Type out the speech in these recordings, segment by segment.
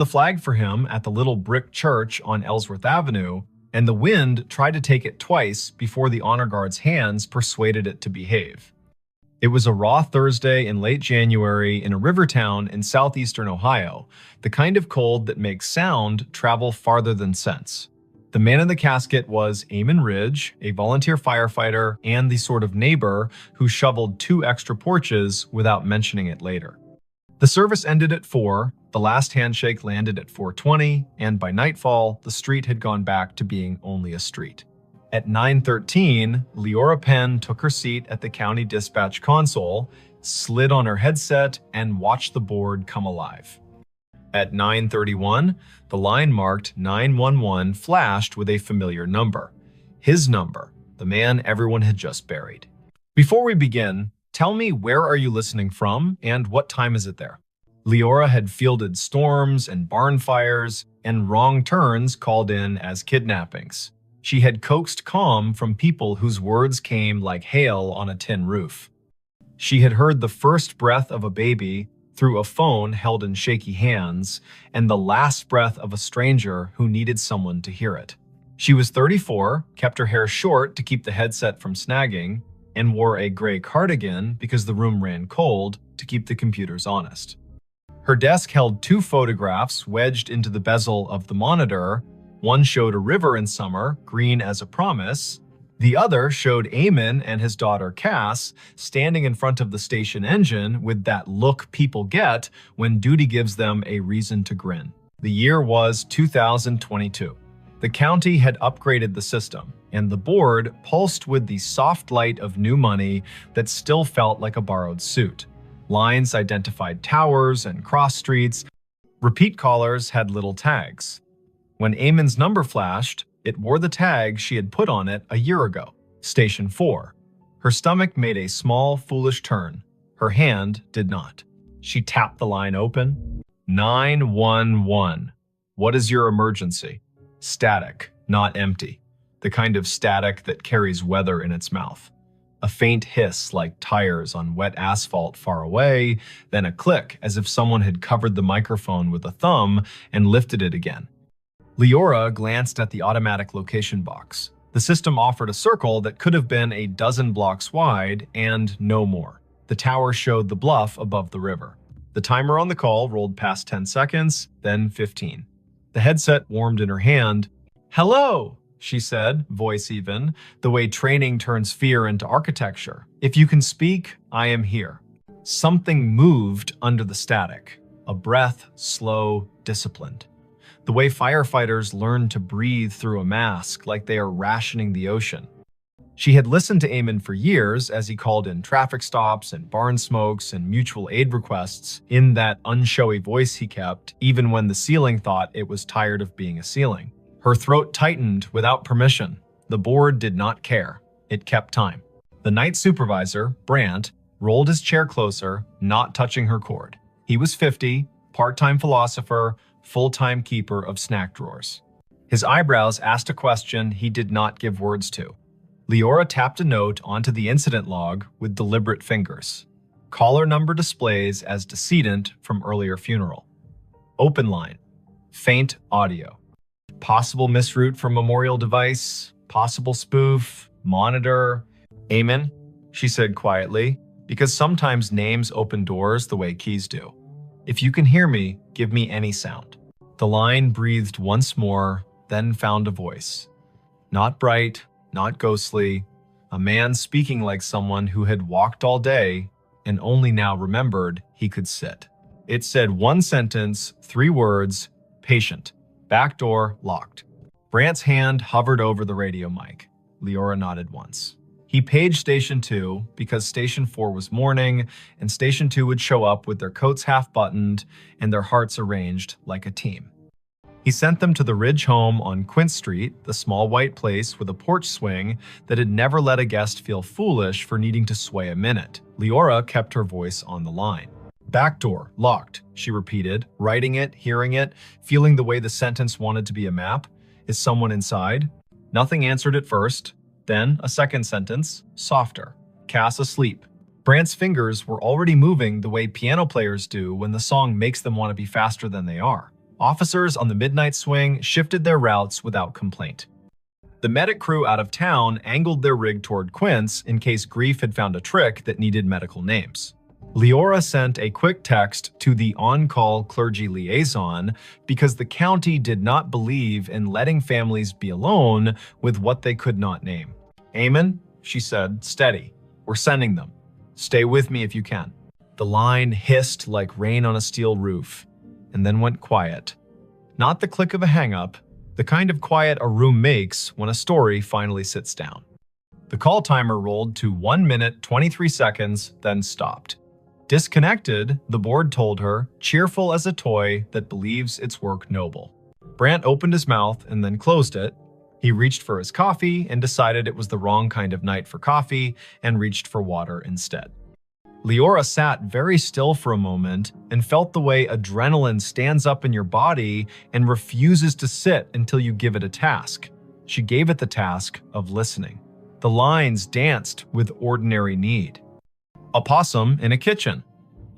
The flag for him at the little brick church on Ellsworth Avenue, and the wind tried to take it twice before the honor guard's hands persuaded it to behave. It was a raw Thursday in late January in a river town in southeastern Ohio, the kind of cold that makes sound travel farther than sense. The man in the casket was Eamon Ridge, a volunteer firefighter and the sort of neighbor who shoveled 2 extra porches without mentioning it later. The service ended at 4, the last handshake landed at 4:20, and by nightfall, the street had gone back to being only a street. At 9:13, Leora Penn took her seat at the county dispatch console, slid on her headset, and watched the board come alive. At 9:31, the line marked 911 flashed with a familiar number. His number, the man everyone had just buried. Before we begin, tell me, where are you listening from and what time is it there? Leora had fielded storms and barn fires, and wrong turns called in as kidnappings. She had coaxed calm from people whose words came like hail on a tin roof. She had heard the first breath of a baby through a phone held in shaky hands, and the last breath of a stranger who needed someone to hear it. She was 34, kept her hair short to keep the headset from snagging, and wore a gray cardigan because the room ran cold to keep the computers honest. Her desk held 2 photographs wedged into the bezel of the monitor. One showed a river in summer, green as a promise. The other showed Eamon and his daughter Cass standing in front of the station engine with that look people get when duty gives them a reason to grin. The year was 2022. The county had upgraded the system, and the board pulsed with the soft light of new money that still felt like a borrowed suit. Lines identified towers and cross streets. Repeat callers had little tags. When Eamon's number flashed, it wore the tag she had put on it a year ago, Station 4. Her stomach made a small, foolish turn. Her hand did not. She tapped the line open. 911. What is your emergency? Static, not empty. The kind of static that carries weather in its mouth. A faint hiss like tires on wet asphalt far away, then a click as if someone had covered the microphone with a thumb and lifted it again. Leora glanced at the automatic location box. The system offered a circle that could have been a dozen blocks wide and no more. The tower showed the bluff above the river. The timer on the call rolled past 10 seconds, then 15. The headset warmed in her hand. "Hello," she said, voice even, the way training turns fear into architecture. "If you can speak, I am here." Something moved under the static. A breath, slow, disciplined. The way firefighters learn to breathe through a mask like they are rationing the ocean. She had listened to Eamon for years as he called in traffic stops and barn smokes and mutual aid requests in that unshowy voice he kept, even when the ceiling thought it was tired of being a ceiling. Her throat tightened without permission. The board did not care. It kept time. The night supervisor, Brandt, rolled his chair closer, not touching her cord. He was 50, part-time philosopher, full-time keeper of snack drawers. His eyebrows asked a question he did not give words to. Leora tapped a note onto the incident log with deliberate fingers. Caller number displays as decedent from earlier funeral. Open line. Faint audio. Possible misroute for memorial device. Possible spoof. Monitor. "Eamon," she said quietly, because sometimes names open doors the way keys do. "If you can hear me, give me any sound." The line breathed once more, then found a voice. Not bright, not ghostly, a man speaking like someone who had walked all day and only now remembered he could sit. It said one sentence, 3 words, patient, back door locked. Brandt's hand hovered over the radio mic. Leora nodded once. He paged Station 2 because Station 4 was morning, and Station 2 would show up with their coats half buttoned and their hearts arranged like a team. He sent them to the Ridge home on Quint Street, the small white place with a porch swing that had never let a guest feel foolish for needing to sway a minute. Leora kept her voice on the line. "Back door, locked," she repeated, writing it, hearing it, feeling the way the sentence wanted to be a map. "Is someone inside?" Nothing answered at first. Then a second sentence, softer. "Cass asleep." Brandt's fingers were already moving the way piano players do when the song makes them want to be faster than they are. Officers on the midnight swing shifted their routes without complaint. The medic crew out of town angled their rig toward Quince in case Grief had found a trick that needed medical names. Leora sent a quick text to the on-call clergy liaison because the county did not believe in letting families be alone with what they could not name. "Amen," she said, "steady. We're sending them. Stay with me if you can." The line hissed like rain on a steel roof, and then went quiet. Not the click of a hang-up, the kind of quiet a room makes when a story finally sits down. The call timer rolled to 1 minute 23 seconds, then stopped. Disconnected, the board told her, cheerful as a toy that believes its work noble. Brant opened his mouth and then closed it. He reached for his coffee and decided it was the wrong kind of night for coffee and reached for water instead. Leora sat very still for a moment and felt the way adrenaline stands up in your body and refuses to sit until you give it a task. She gave it the task of listening. The lines danced with ordinary need. A possum in a kitchen.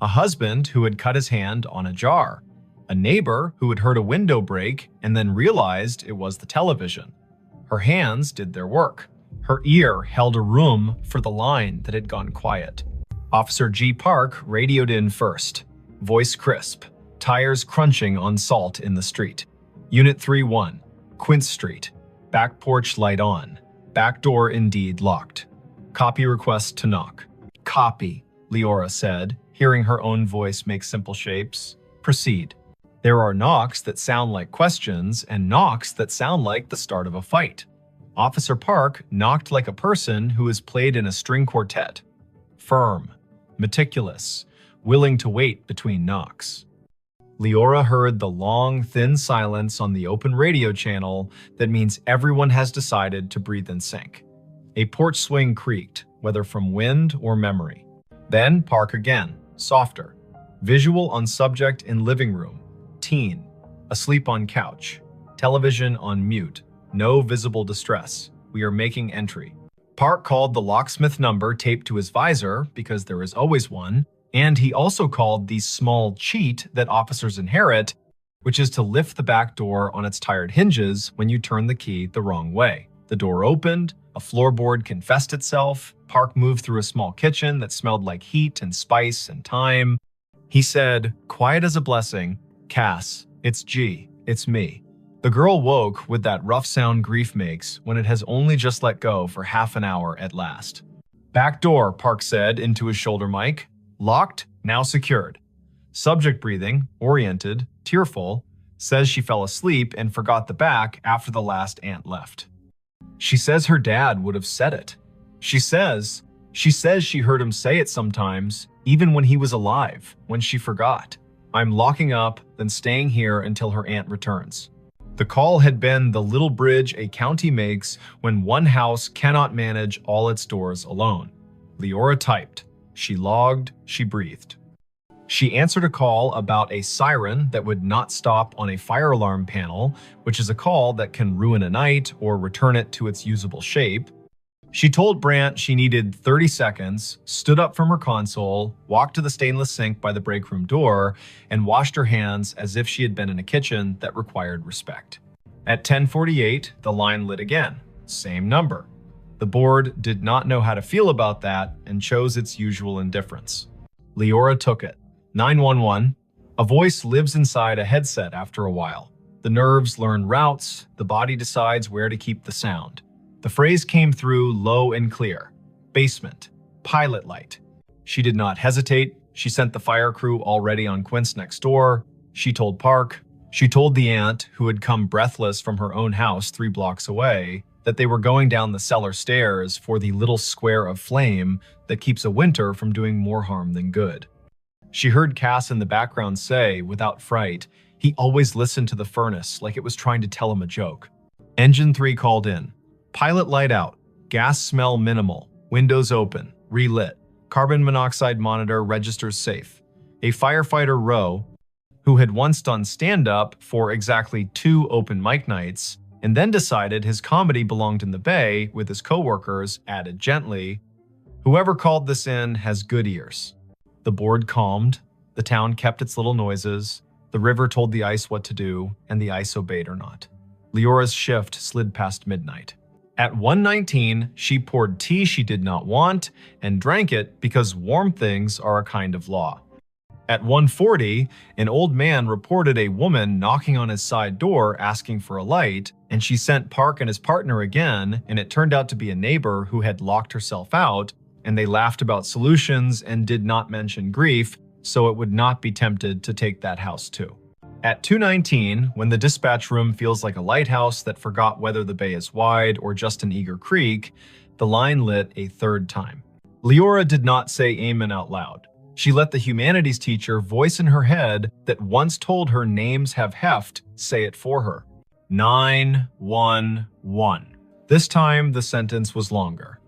A husband who had cut his hand on a jar. A neighbor who had heard a window break and then realized it was the television. Her hands did their work. Her ear held a room for the line that had gone quiet. Officer G. Park radioed in first. Voice crisp. Tires crunching on salt in the street. Unit 3-1. Quince Street. Back porch light on. Back door indeed locked. Copy request to knock. "Copy," Leora said, hearing her own voice make simple shapes. "Proceed." There are knocks that sound like questions and knocks that sound like the start of a fight. Officer Park knocked like a person who has played in a string quartet. Firm, meticulous, willing to wait between knocks. Leora heard the long, thin silence on the open radio channel that means everyone has decided to breathe in sync. A porch swing creaked, whether from wind or memory. Then Park again, softer. Visual on subject in living room. Teen. Asleep on couch. Television on mute. No visible distress. We are making entry. Park called the locksmith number taped to his visor, because there is always one, and he also called the small cheat that officers inherit, which is to lift the back door on its tired hinges when you turn the key the wrong way. The door opened, a floorboard confessed itself. Park moved through a small kitchen that smelled like heat and spice and thyme. He said, quiet as a blessing, "Cass, it's G, it's me." The girl woke with that rough sound grief makes when it has only just let go for half an hour at last. "Back door," Park said into his shoulder mic. "Locked, now secured." Subject breathing, oriented, tearful, says she fell asleep and forgot the back after the last aunt left. She says her dad would have said it. She says she heard him say it sometimes, even when he was alive, when she forgot. "I'm locking up, then staying here until her aunt returns." The call had been the little bridge a county makes when one house cannot manage all its doors alone. Leora typed. She logged, she breathed. She answered a call about a siren that would not stop on a fire alarm panel, which is a call that can ruin a night or return it to its usable shape. She told Brant she needed 30 seconds, stood up from her console, walked to the stainless sink by the break room door, and washed her hands as if she had been in a kitchen that required respect. At 10:48, the line lit again. Same number. The board did not know how to feel about that and chose its usual indifference. Leora took it. 911. A voice lives inside a headset after a while. The nerves learn routes, the body decides where to keep the sound. The phrase came through low and clear. Basement. Pilot light. She did not hesitate. She sent the fire crew already on Quince next door. She told Park. She told the aunt, who had come breathless from her own house 3 blocks away, that they were going down the cellar stairs for the little square of flame that keeps a winter from doing more harm than good. She heard Cass in the background say, without fright, he always listened to the furnace like it was trying to tell him a joke. Engine 3 called in. Pilot light out. Gas smell minimal. Windows open. Relit. Carbon monoxide monitor registers safe. A firefighter Rowe, who had once done stand-up for exactly 2 open mic nights, and then decided his comedy belonged in the bay with his coworkers, added gently, "Whoever called this in has good ears." The board calmed. The town kept its little noises. The river told the ice what to do, and the ice obeyed or not. Leora's shift slid past midnight. At 1:19, she poured tea she did not want and drank it because warm things are a kind of law. At 1:40, an old man reported a woman knocking on his side door asking for a light, and she sent Park and his partner again, and it turned out to be a neighbor who had locked herself out, and they laughed about solutions and did not mention grief, so it would not be tempted to take that house too. At 2:19, when the dispatch room feels like a lighthouse that forgot whether the bay is wide or just an eager creek, the line lit a third time. Leora did not say amen out loud. She let the humanities teacher voice in her head that once told her names have heft say it for her. 911. This time, the sentence was longer.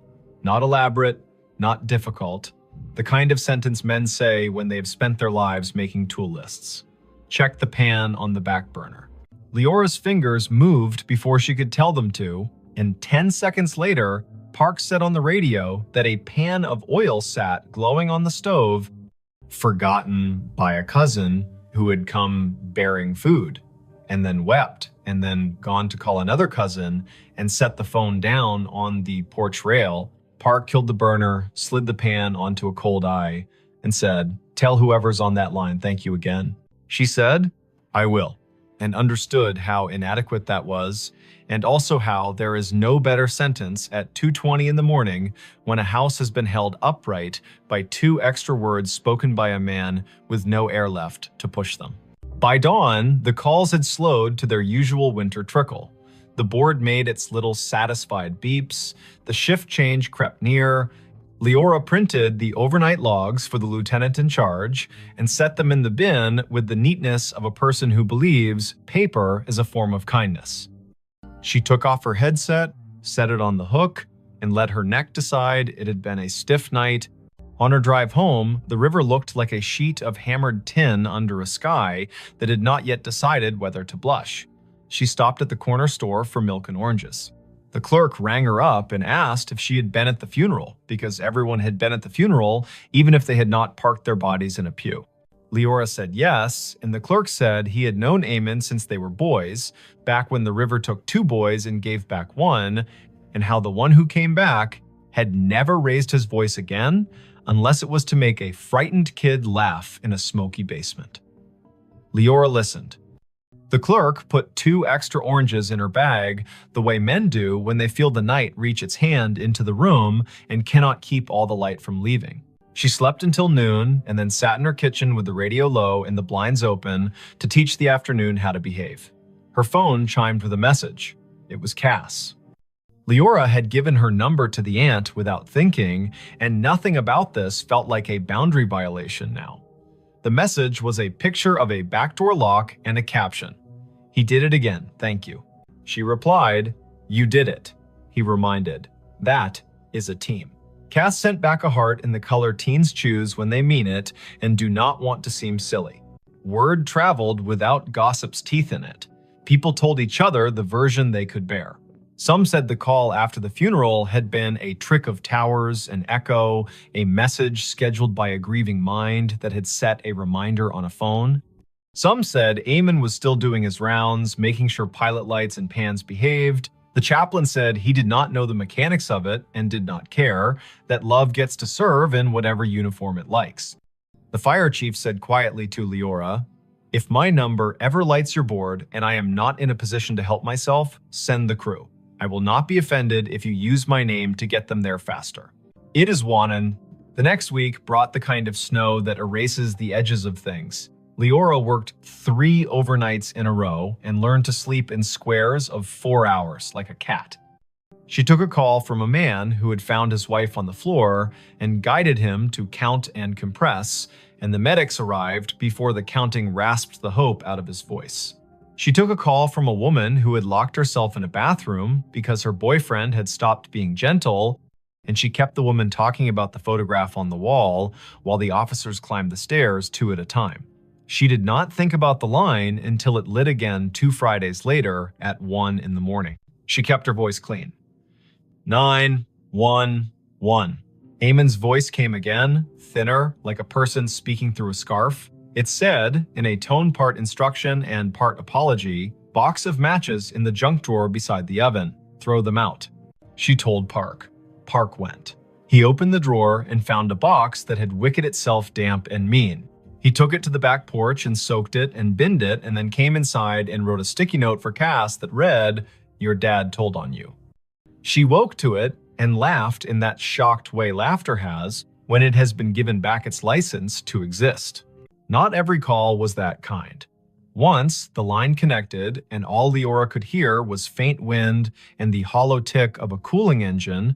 Not elaborate, not difficult. The kind of sentence men say when they've spent their lives making tool lists. Check the pan on the back burner. Leora's fingers moved before she could tell them to, and 10 seconds later, Park said on the radio that a pan of oil sat glowing on the stove, forgotten by a cousin who had come bearing food, and then wept, and then gone to call another cousin and set the phone down on the porch rail. Park killed the burner, slid the pan onto a cold eye, and said, "Tell whoever's on that line thank you again." She said, "I will," and understood how inadequate that was, and also how there is no better sentence at 2:20 in the morning when a house has been held upright by 2 extra words spoken by a man with no air left to push them. By dawn, the calls had slowed to their usual winter trickle. The board made its little satisfied beeps, the shift change crept near. Leora printed the overnight logs for the lieutenant in charge and set them in the bin with the neatness of a person who believes paper is a form of kindness. She took off her headset, set it on the hook, and let her neck decide it had been a stiff night. On her drive home, the river looked like a sheet of hammered tin under a sky that had not yet decided whether to blush. She stopped at the corner store for milk and oranges. The clerk rang her up and asked if she had been at the funeral, because everyone had been at the funeral, even if they had not parked their bodies in a pew. Leora said yes, and the clerk said he had known Eamon since they were boys, back when the river took 2 boys and gave back 1, and how the one who came back had never raised his voice again, unless it was to make a frightened kid laugh in a smoky basement. Leora listened. The clerk put 2 extra oranges in her bag, the way men do when they feel the night reach its hand into the room and cannot keep all the light from leaving. She slept until noon and then sat in her kitchen with the radio low and the blinds open to teach the afternoon how to behave. Her phone chimed with a message. It was Cass. Leora had given her number to the aunt without thinking, and nothing about this felt like a boundary violation now. The message was a picture of a backdoor lock and a caption. "He did it again, thank you." She replied, "You did it." He reminded, "That is a team." Cass sent back a heart in the color teens choose when they mean it and do not want to seem silly. Word traveled without gossip's teeth in it. People told each other the version they could bear. Some said the call after the funeral had been a trick of towers, an echo, a message scheduled by a grieving mind that had set a reminder on a phone. Some said Eamon was still doing his rounds, making sure pilot lights and pans behaved. The chaplain said he did not know the mechanics of it and did not care, that love gets to serve in whatever uniform it likes. The fire chief said quietly to Leora, "If my number ever lights your board and I am not in a position to help myself, send the crew. I will not be offended if you use my name to get them there faster." It is Wannon. The next week brought the kind of snow that erases the edges of things. Leora worked 3 overnights in a row and learned to sleep in squares of 4 hours like a cat. She took a call from a man who had found his wife on the floor and guided him to count and compress, and the medics arrived before the counting rasped the hope out of his voice. She took a call from a woman who had locked herself in a bathroom because her boyfriend had stopped being gentle, and she kept the woman talking about the photograph on the wall while the officers climbed the stairs 2 at a time. She did not think about the line until it lit again 2 Fridays later at 1 in the morning. She kept her voice clean. 911. Eamon's voice came again, thinner, like a person speaking through a scarf. It said, in a tone part instruction and part apology, "Box of matches in the junk drawer beside the oven. Throw them out." She told Park. Park went. He opened the drawer and found a box that had wicked itself damp and mean. He took it to the back porch and soaked it and binned it, and then came inside and wrote a sticky note for Cass that read, "Your dad told on you." She woke to it and laughed in that shocked way laughter has when it has been given back its license to exist. Not every call was that kind. Once, the line connected, and all Leora could hear was faint wind and the hollow tick of a cooling engine,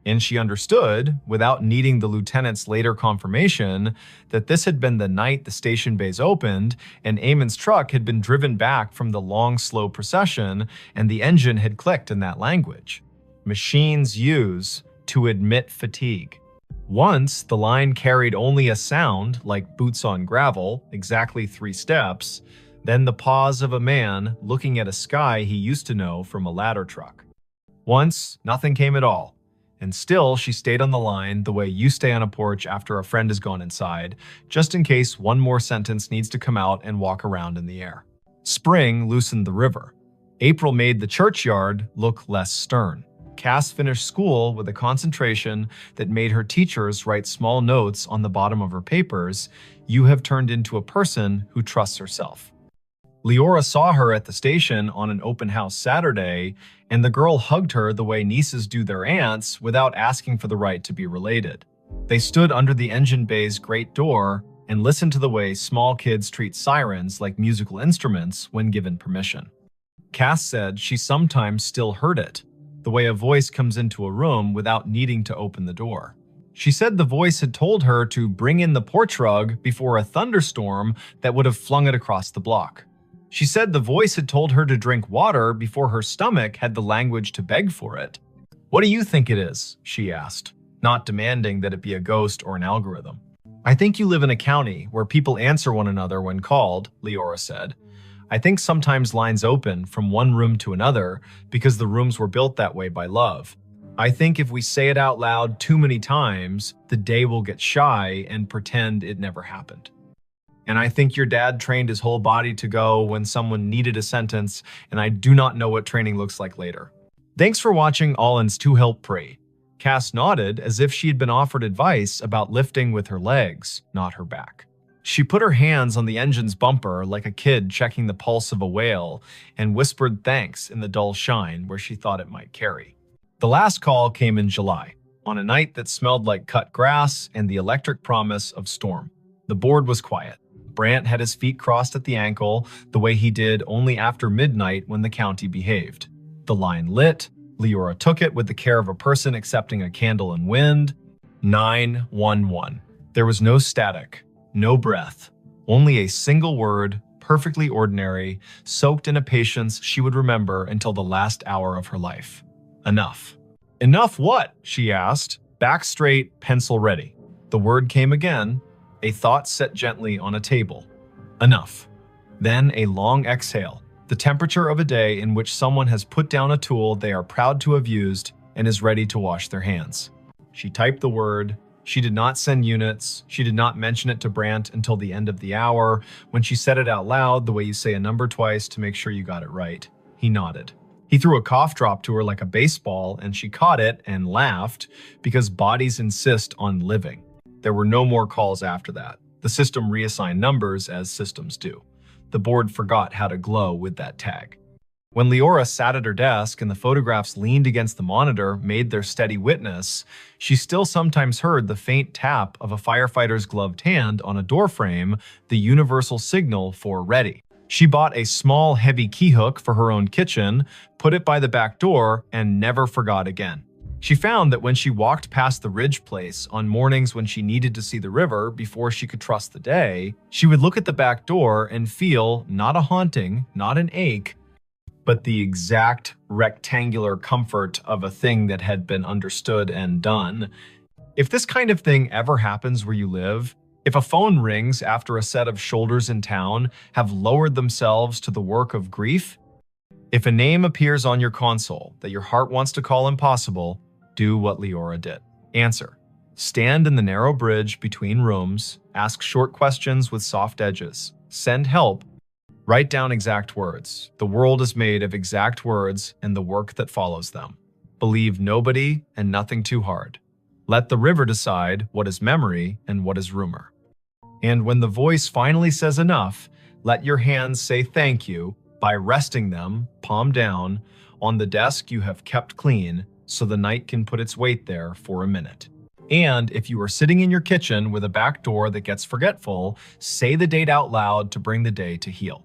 and she understood, without needing the lieutenant's later confirmation, that this had been the night the station bays opened, and Eamon's truck had been driven back from the long, slow procession, and the engine had clicked in that language. Machines use to admit fatigue. Once, the line carried only a sound, like boots on gravel, exactly 3 steps, then the pause of a man looking at a sky he used to know from a ladder truck. Once, nothing came at all. And still, she stayed on the line the way you stay on a porch after a friend has gone inside, just in case one more sentence needs to come out and walk around in the air. Spring loosened the river. April made the churchyard look less stern. Cass finished school with a concentration that made her teachers write small notes on the bottom of her papers. "You have turned into a person who trusts herself." Leora saw her at the station on an open house Saturday, and the girl hugged her the way nieces do their aunts without asking for the right to be related. They stood under the engine bay's great door and listened to the way small kids treat sirens like musical instruments when given permission. Cass said she sometimes still heard it, the way a voice comes into a room without needing to open the door. She said the voice had told her to bring in the porch rug before a thunderstorm that would have flung it across the block. She said the voice had told her to drink water before her stomach had the language to beg for it. "What do you think it is?" she asked, not demanding that it be a ghost or an algorithm. "I think you live in a county where people answer one another when called," Leora said. "I think sometimes lines open from one room to another because the rooms were built that way by love. I think if we say it out loud too many times, the day will get shy and pretend it never happened. And I think your dad trained his whole body to go when someone needed a sentence, and I do not know what training looks like later." Thanks for watching Allen's To Help Pray. Cass nodded as if she had been offered advice about lifting with her legs, not her back. She put her hands on the engine's bumper like a kid checking the pulse of a whale and whispered thanks in the dull shine where she thought it might carry. The last call came in July, on a night that smelled like cut grass and the electric promise of storm. The board was quiet. Brant had his feet crossed at the ankle, the way he did only after midnight when the county behaved. The line lit. Leora took it with the care of a person accepting a candle in wind. 911. There was no static, no breath, only a single word, perfectly ordinary, soaked in a patience she would remember until the last hour of her life. Enough. "Enough what?" she asked. Back straight, pencil ready. The word came again, a thought set gently on a table. Enough. Then a long exhale, the temperature of a day in which someone has put down a tool they are proud to have used and is ready to wash their hands. She typed the word. She did not send units. She did not mention it to Brant until the end of the hour, when she said it out loud the way you say a number twice to make sure you got it right. He nodded. He threw a cough drop to her like a baseball, and she caught it and laughed because bodies insist on living. There were no more calls after that. The system reassigned numbers as systems do. The board forgot how to glow with that tag. When Leora sat at her desk and the photographs leaned against the monitor made their steady witness, she still sometimes heard the faint tap of a firefighter's gloved hand on a doorframe, the universal signal for ready. She bought a small, heavy key hook for her own kitchen, put it by the back door, and never forgot again. She found that when she walked past the Ridge place on mornings when she needed to see the river before she could trust the day, she would look at the back door and feel not a haunting, not an ache, but the exact rectangular comfort of a thing that had been understood and done. If this kind of thing ever happens where you live, if a phone rings after a set of shoulders in town have lowered themselves to the work of grief, if a name appears on your console that your heart wants to call impossible, do what Leora did. Answer. Stand in the narrow bridge between rooms, ask short questions with soft edges, send help, write down exact words. The world is made of exact words and the work that follows them. Believe nobody and nothing too hard. Let the river decide what is memory and what is rumor. And when the voice finally says enough, let your hands say thank you by resting them, palm down, on the desk you have kept clean so the night can put its weight there for a minute. And if you are sitting in your kitchen with a back door that gets forgetful, say the date out loud to bring the day to heal.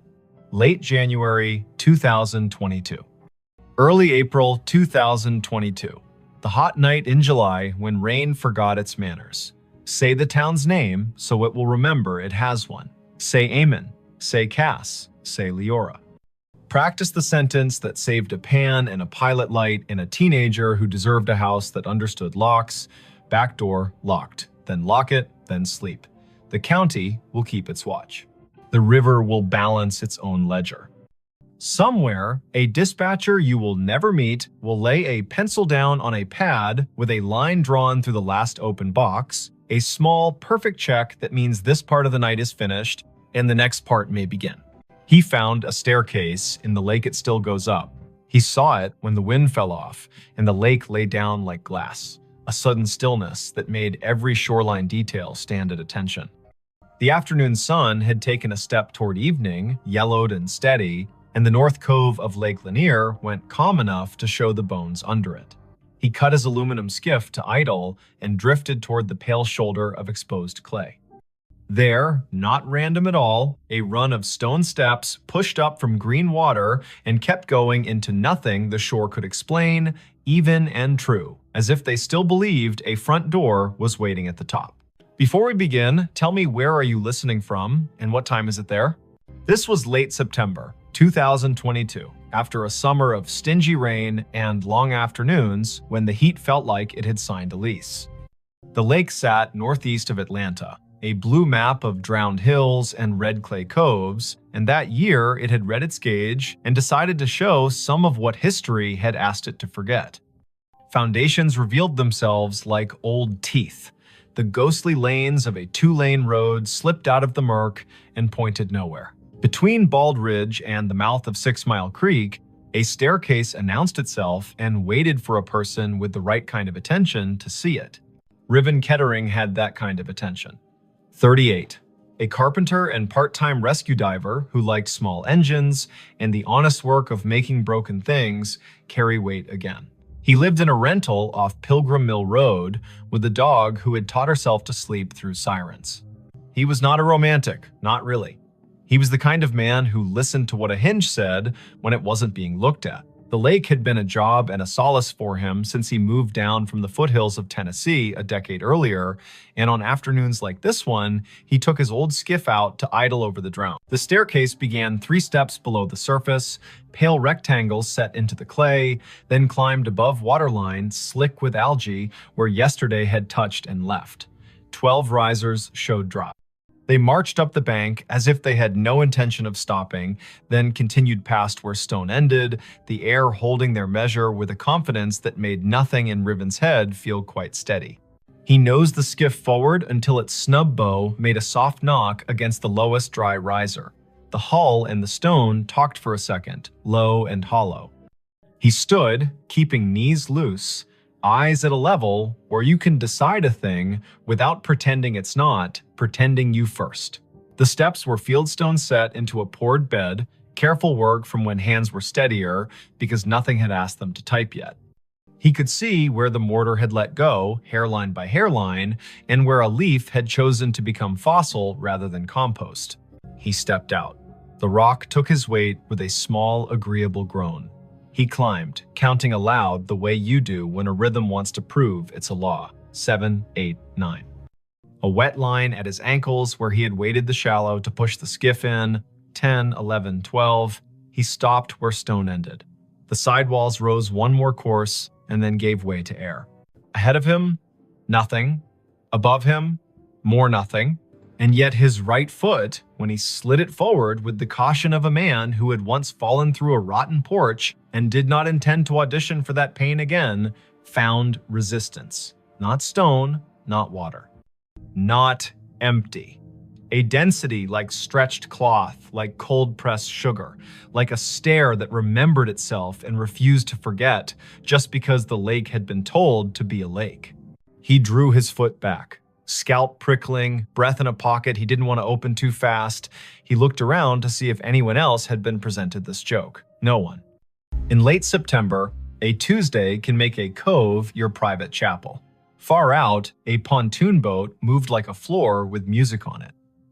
Late January 2022. Early April 2022. The hot night in July when rain forgot its manners. Say the town's name so it will remember it has one. Say Amen. Say Cass. Say Leora. Practice the sentence that saved a pan and a pilot light in a teenager who deserved a house that understood locks. Back door locked. Then lock it, then sleep. The county will keep its watch. The river will balance its own ledger. Somewhere, a dispatcher you will never meet will lay a pencil down on a pad with a line drawn through the last open box, a small, perfect check that means this part of the night is finished and the next part may begin. He found a staircase in the lake it still goes up. He saw it when the wind fell off and the lake lay down like glass, a sudden stillness that made every shoreline detail stand at attention. The afternoon sun had taken a step toward evening, yellowed and steady, and the north cove of Lake Lanier went calm enough to show the bones under it. He cut his aluminum skiff to idle and drifted toward the pale shoulder of exposed clay. There, not random at all, a run of stone steps pushed up from green water and kept going into nothing the shore could explain, even and true, as if they still believed a front door was waiting at the top. Before we begin, tell me, where are you listening from and what time is it there? This was late September 2022, after a summer of stingy rain and long afternoons when the heat felt like it had signed a lease. The lake sat northeast of Atlanta, a blue map of drowned hills and red clay coves, and that year it had read its gauge and decided to show some of what history had asked it to forget. Foundations revealed themselves like old teeth. The ghostly lanes of a two-lane road slipped out of the murk and pointed nowhere. Between Bald Ridge and the mouth of 6 Mile Creek, a staircase announced itself and waited for a person with the right kind of attention to see it. Riven Kettering had that kind of attention. 38. A carpenter and part-time rescue diver who liked small engines and the honest work of making broken things carry weight again. He lived in a rental off Pilgrim Mill Road with a dog who had taught herself to sleep through sirens. He was not a romantic, not really. He was the kind of man who listened to what a hinge said when it wasn't being looked at. The lake had been a job and a solace for him since he moved down from the foothills of Tennessee a decade earlier, and on afternoons like this one, he took his old skiff out to idle over the drown. The staircase began 3 steps below the surface, pale rectangles set into the clay, then climbed above waterline, slick with algae, where yesterday had touched and left. 12 risers showed drop. They marched up the bank as if they had no intention of stopping, then continued past where stone ended, the air holding their measure with a confidence that made nothing in Riven's head feel quite steady. He nosed the skiff forward until its snub bow made a soft knock against the lowest dry riser. The hull and the stone talked for a second, low and hollow. He stood, keeping knees loose, eyes at a level where you can decide a thing without pretending it's not, pretending you first. The steps were fieldstone set into a poured bed, careful work from when hands were steadier because nothing had asked them to type yet. He could see where the mortar had let go, hairline by hairline, and where a leaf had chosen to become fossil rather than compost. He stepped out. The rock took his weight with a small, agreeable groan. He climbed, counting aloud the way you do when a rhythm wants to prove it's a law. 7, 8, 9. A wet line at his ankles where he had waded the shallow to push the skiff in. 10, 11, 12. He stopped where stone ended. The sidewalls rose one more course and then gave way to air. Ahead of him, nothing. Above him, more nothing. And yet his right foot, when he slid it forward with the caution of a man who had once fallen through a rotten porch and did not intend to audition for that pain again, found resistance. Not stone, not water. Not empty. A density like stretched cloth, like cold-pressed sugar, like a stare that remembered itself and refused to forget just because the lake had been told to be a lake. He drew his foot back, scalp prickling, breath in a pocket he didn't want to open too fast. He looked around to see if anyone else had been presented this joke. No one. In late September, a Tuesday can make a cove your private chapel. Far out, a pontoon boat moved like a floor with music on it.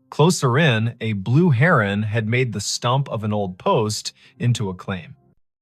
Closer in, a blue heron had made the stump of an old post into a claim.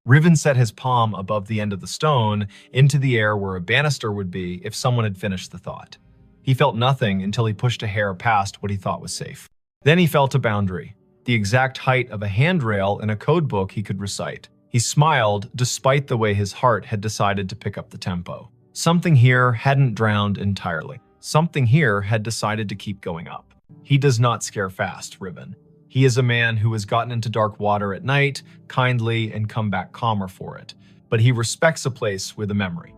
Riven set his palm above the end of the stone into the air where a banister would be if someone had finished the thought. He felt nothing until he pushed a hair past what he thought was safe. Then he felt a boundary, the exact height of a handrail in a code book he could recite. He smiled despite the way his heart had decided to pick up the tempo. Something here hadn't drowned entirely. Something here had decided to keep going up. He does not scare fast, Riven. He is a man who has gotten into dark water at night, kindly, and come back calmer for it. But he respects a place with a memory.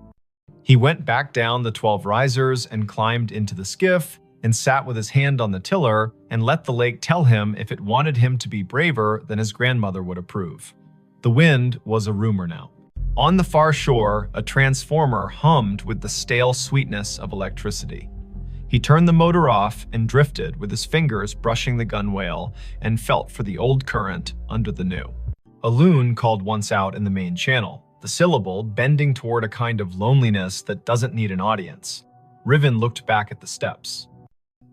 He went back down the 12 risers and climbed into the skiff and sat with his hand on the tiller and let the lake tell him if it wanted him to be braver than his grandmother would approve. The wind was a rumor now. On the far shore, a transformer hummed with the stale sweetness of electricity. He turned the motor off and drifted with his fingers brushing the gunwale and felt for the old current under the new. A loon called once out in the main channel, the syllable bending toward a kind of loneliness that doesn't need an audience. Riven looked back at the steps.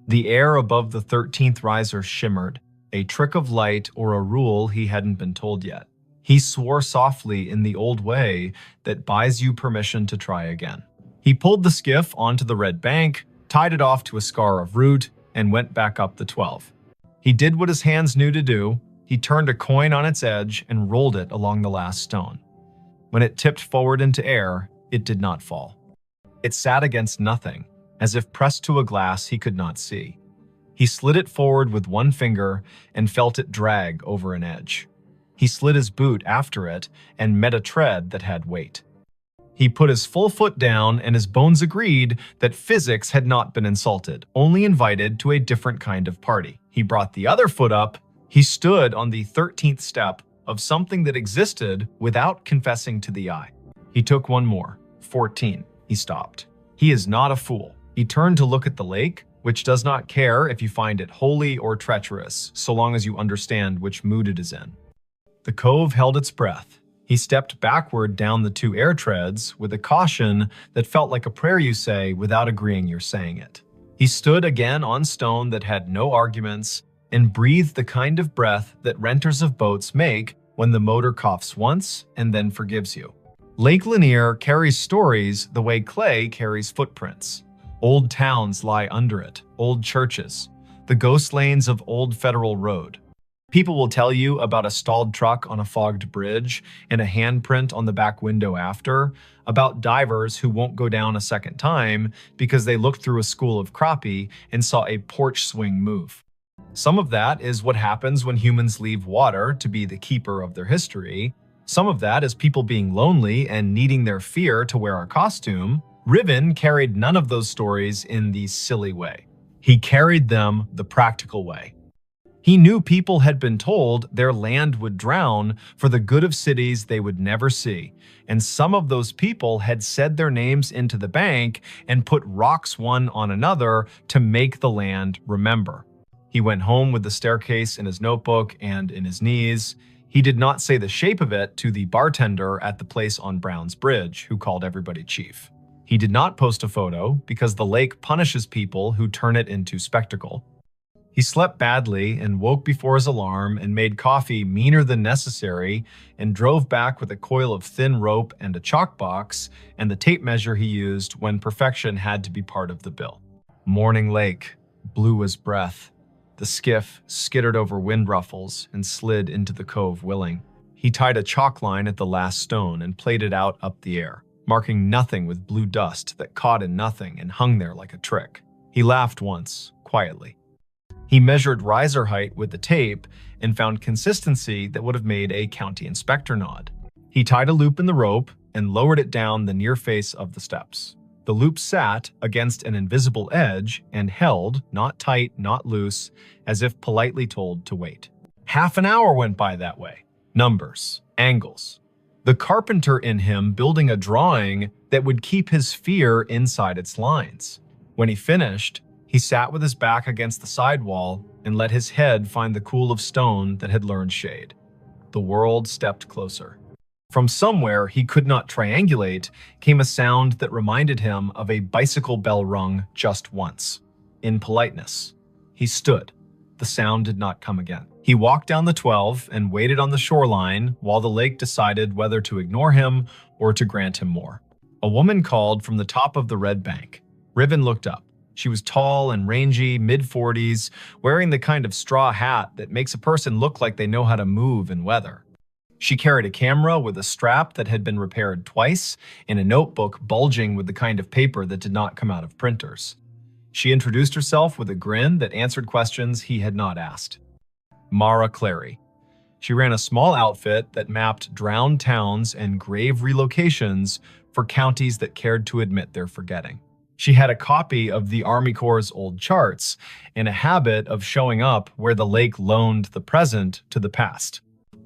The air above the 13th riser shimmered, a trick of light or a rule he hadn't been told yet. He swore softly in the old way that buys you permission to try again. He pulled the skiff onto the red bank, tied it off to a scar of root, and went back up the 12. He did what his hands knew to do. He turned a coin on its edge and rolled it along the last stone. When it tipped forward into air, it did not fall. It sat against nothing, as if pressed to a glass he could not see. He slid it forward with one finger and felt it drag over an edge. He slid his boot after it and met a tread that had weight. He put his full foot down and his bones agreed that physics had not been insulted, only invited to a different kind of party. He brought the other foot up. He stood on the 13th step of something that existed without confessing to the eye. He took one more. 14. He stopped. He is not a fool. He turned to look at the lake, which does not care if you find it holy or treacherous, so long as you understand which mood it is in. The cove held its breath. He stepped backward down the 2 air treads with a caution that felt like a prayer you say without agreeing you're saying it. He stood again on stone that had no arguments and breathed the kind of breath that renters of boats make when the motor coughs once and then forgives you. Lake Lanier carries stories the way clay carries footprints. Old towns lie under it, old churches, the ghost lanes of Old Federal Road. People will tell you about a stalled truck on a fogged bridge and a handprint on the back window after, about divers who won't go down a second time because they looked through a school of crappie and saw a porch swing move. Some of that is what happens when humans leave water to be the keeper of their history. Some of that is people being lonely and needing their fear to wear a costume. Riven carried none of those stories in the silly way. He carried them the practical way. He knew people had been told their land would drown for the good of cities they would never see, and some of those people had said their names into the bank and put rocks one on another to make the land remember. He went home with the staircase in his notebook and in his knees. He did not say the shape of it to the bartender at the place on Brown's Bridge, who called everybody chief. He did not post a photo because the lake punishes people who turn it into spectacle. He slept badly and woke before his alarm and made coffee meaner than necessary and drove back with a coil of thin rope and a chalk box and the tape measure he used when perfection had to be part of the bill. Morning Lake, blue as breath. The skiff skittered over wind ruffles and slid into the cove willing. He tied a chalk line at the last stone and played it out up the air, marking nothing with blue dust that caught in nothing and hung there like a trick. He laughed once, quietly. He measured riser height with the tape and found consistency that would have made a county inspector nod. He tied a loop in the rope and lowered it down the near face of the steps. The loop sat against an invisible edge and held, not tight, not loose, as if politely told to wait. Half an hour went by that way. Numbers, angles. The carpenter in him building a drawing that would keep his fear inside its lines. When he finished, he sat with his back against the sidewall and let his head find the cool of stone that had learned shade. The world stepped closer. From somewhere he could not triangulate came a sound that reminded him of a bicycle bell rung just once. In politeness, he stood. The sound did not come again. He walked down the 12 and waited on the shoreline while the lake decided whether to ignore him or to grant him more. A woman called from the top of the red bank. Riven looked up. She was tall and rangy, mid-40s, wearing the kind of straw hat that makes a person look like they know how to move in weather. She carried a camera with a strap that had been repaired twice and a notebook bulging with the kind of paper that did not come out of printers. She introduced herself with a grin that answered questions he had not asked. Mara Clary. She ran a small outfit that mapped drowned towns and grave relocations for counties that cared to admit their forgetting. She had a copy of the Army Corps' old charts and a habit of showing up where the lake loaned the present to the past.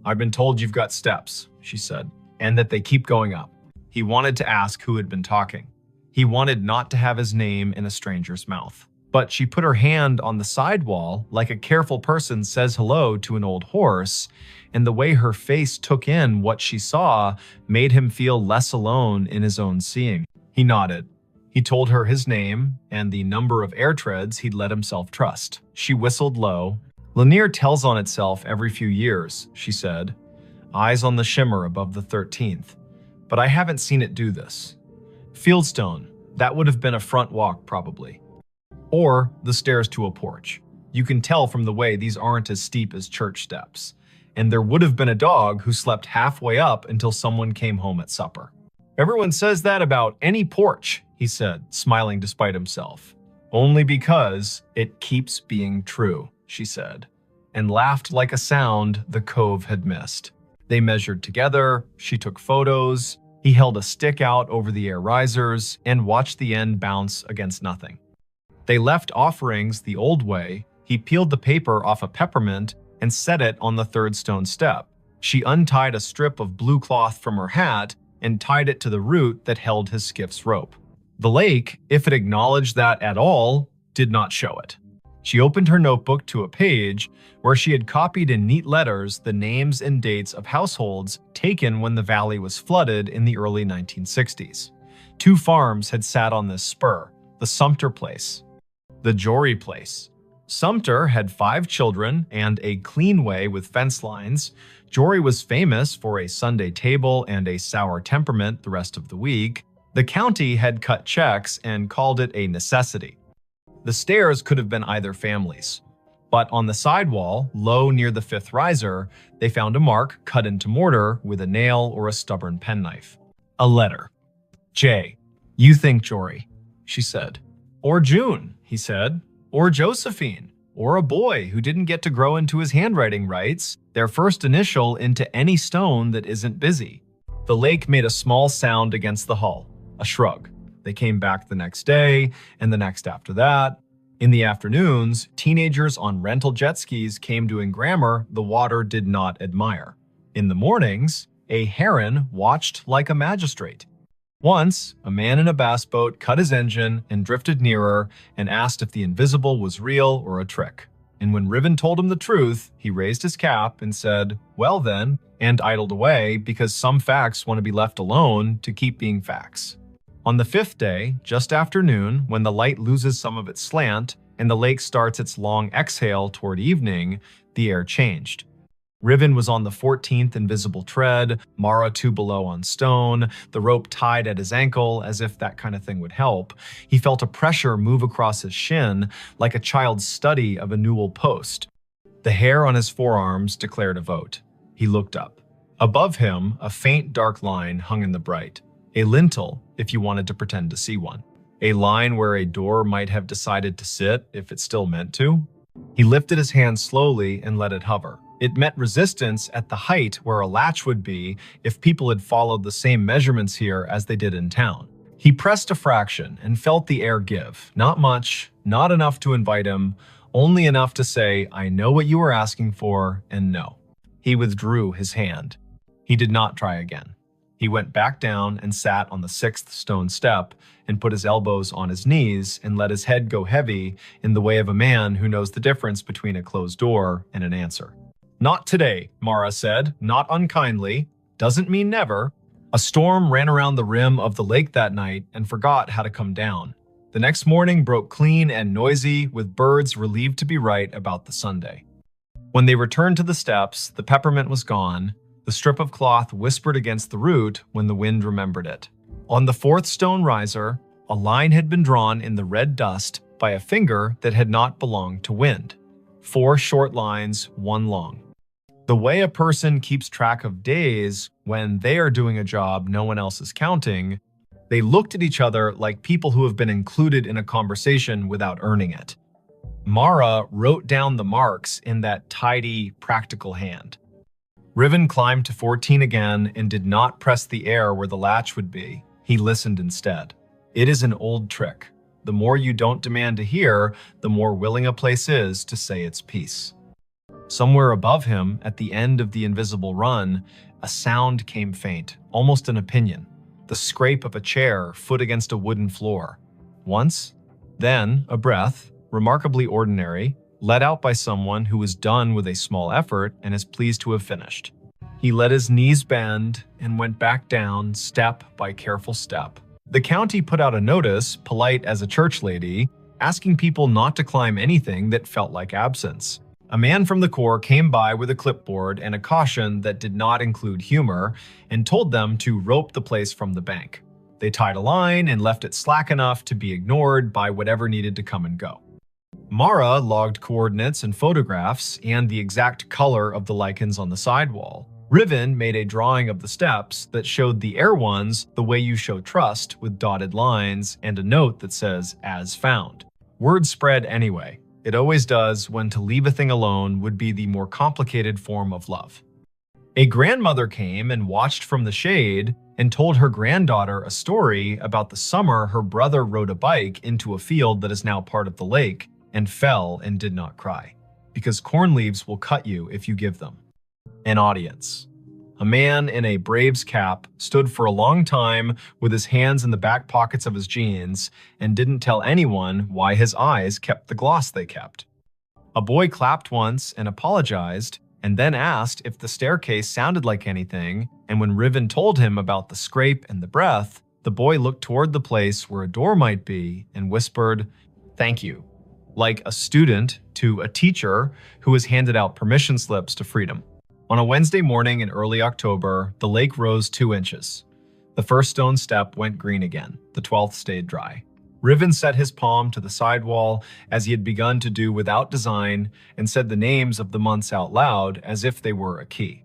"I've been told you've got steps," she said, "and that they keep going up." He wanted to ask who had been talking. He wanted not to have his name in a stranger's mouth. But she put her hand on the sidewall like a careful person says hello to an old horse, and the way her face took in what she saw made him feel less alone in his own seeing. He nodded. He told her his name and the number of air treads he'd let himself trust. She whistled low. "Lanier tells on itself every few years," she said, eyes on the shimmer above the 13th. "But I haven't seen it do this. Fieldstone, that would have been a front walk probably. Or the stairs to a porch. You can tell from the way these aren't as steep as church steps. And there would have been a dog who slept halfway up until someone came home at supper." "Everyone says that about any porch," he said, smiling despite himself. "Only because it keeps being true," she said, and laughed like a sound the cove had missed. They measured together, she took photos, he held a stick out over the air risers and watched the end bounce against nothing. They left offerings the old way. He peeled the paper off a peppermint and set it on the third stone step. She untied a strip of blue cloth from her hat and tied it to the root that held his skiff's rope. The lake, if it acknowledged that at all, did not show it. She opened her notebook to a page where she had copied in neat letters the names and dates of households taken when the valley was flooded in the early 1960s. 2 farms had sat on this spur, the Sumter place, the Jory place. Sumter had 5 children and a clean way with fence lines. Jory was famous for a Sunday table and a sour temperament the rest of the week. The county had cut checks and called it a necessity. The stairs could have been either family's. But on the sidewall, low near the 5th riser, they found a mark cut into mortar with a nail or a stubborn penknife. A letter. "J. You think Jory," she said. "Or June," he said. "Or Josephine. Or a boy who didn't get to grow into his handwriting rights, their first initial into any stone that isn't busy." The lake made a small sound against the hull, a shrug. They came back the next day, and the next after that. In the afternoons, teenagers on rental jet skis came doing grammar the water did not admire. In the mornings, a heron watched like a magistrate. Once, a man in a bass boat cut his engine and drifted nearer and asked if the invisible was real or a trick. And when Riven told him the truth, he raised his cap and said, "Well then," and idled away because some facts want to be left alone to keep being facts. On the 5th day, just after noon, when the light loses some of its slant and the lake starts its long exhale toward evening, the air changed. Riven was on the 14th invisible tread, Mara 2 below on stone, the rope tied at his ankle as if that kind of thing would help. He felt a pressure move across his shin like a child's study of a newel post. The hair on his forearms declared a vote. He looked up. Above him, a faint dark line hung in the bright. A lintel, if you wanted to pretend to see one. A line where a door might have decided to sit if it still meant to. He lifted his hand slowly and let it hover. It met resistance at the height where a latch would be if people had followed the same measurements here as they did in town. He pressed a fraction and felt the air give. Not much, not enough to invite him, only enough to say, "I know what you were asking for," and no. He withdrew his hand. He did not try again. He went back down and sat on the 6th stone step and put his elbows on his knees and let his head go heavy in the way of a man who knows the difference between a closed door and an answer. "Not today," Mara said, not unkindly. "Doesn't mean never." A storm ran around the rim of the lake that night and forgot how to come down. The next morning broke clean and noisy, with birds relieved to be right about the Sunday. When they returned to the steps, the peppermint was gone. The strip of cloth whispered against the root when the wind remembered it. On the 4th stone riser, a line had been drawn in the red dust by a finger that had not belonged to wind. 4 short lines, 1 long. The way a person keeps track of days when they are doing a job no one else is counting, they looked at each other like people who have been included in a conversation without earning it. Mara wrote down the marks in that tidy, practical hand. Riven climbed to 14 again and did not press the air where the latch would be. He listened instead. It is an old trick. The more you don't demand to hear, the more willing a place is to say its piece. Somewhere above him, at the end of the invisible run, a sound came faint, almost an opinion. The scrape of a chair, foot against a wooden floor. Once, then a breath, remarkably ordinary, let out by someone who was done with a small effort and is pleased to have finished. He let his knees bend and went back down, step by careful step. The county put out a notice, polite as a church lady, asking people not to climb anything that felt like absence. A man from the Corps came by with a clipboard and a caution that did not include humor and told them to rope the place from the bank. They tied a line and left it slack enough to be ignored by whatever needed to come and go. Mara logged coordinates and photographs and the exact color of the lichens on the sidewall. Riven made a drawing of the steps that showed the air ones the way you show trust, with dotted lines and a note that says, "As found." Word spread anyway. It always does when to leave a thing alone would be the more complicated form of love. A grandmother came and watched from the shade and told her granddaughter a story about the summer her brother rode a bike into a field that is now part of the lake and fell and did not cry, because corn leaves will cut you if you give them. An audience. A man in a Braves cap stood for a long time with his hands in the back pockets of his jeans and didn't tell anyone why his eyes kept the gloss they kept. A boy clapped once and apologized, and then asked if the staircase sounded like anything, and when Riven told him about the scrape and the breath, the boy looked toward the place where a door might be and whispered, "Thank you," like a student to a teacher who has handed out permission slips to freedom. On a Wednesday morning in early October, the lake rose 2 inches. The first stone step went green again. The 12th stayed dry. Riven set his palm to the sidewall as he had begun to do without design and said the names of the months out loud as if they were a key.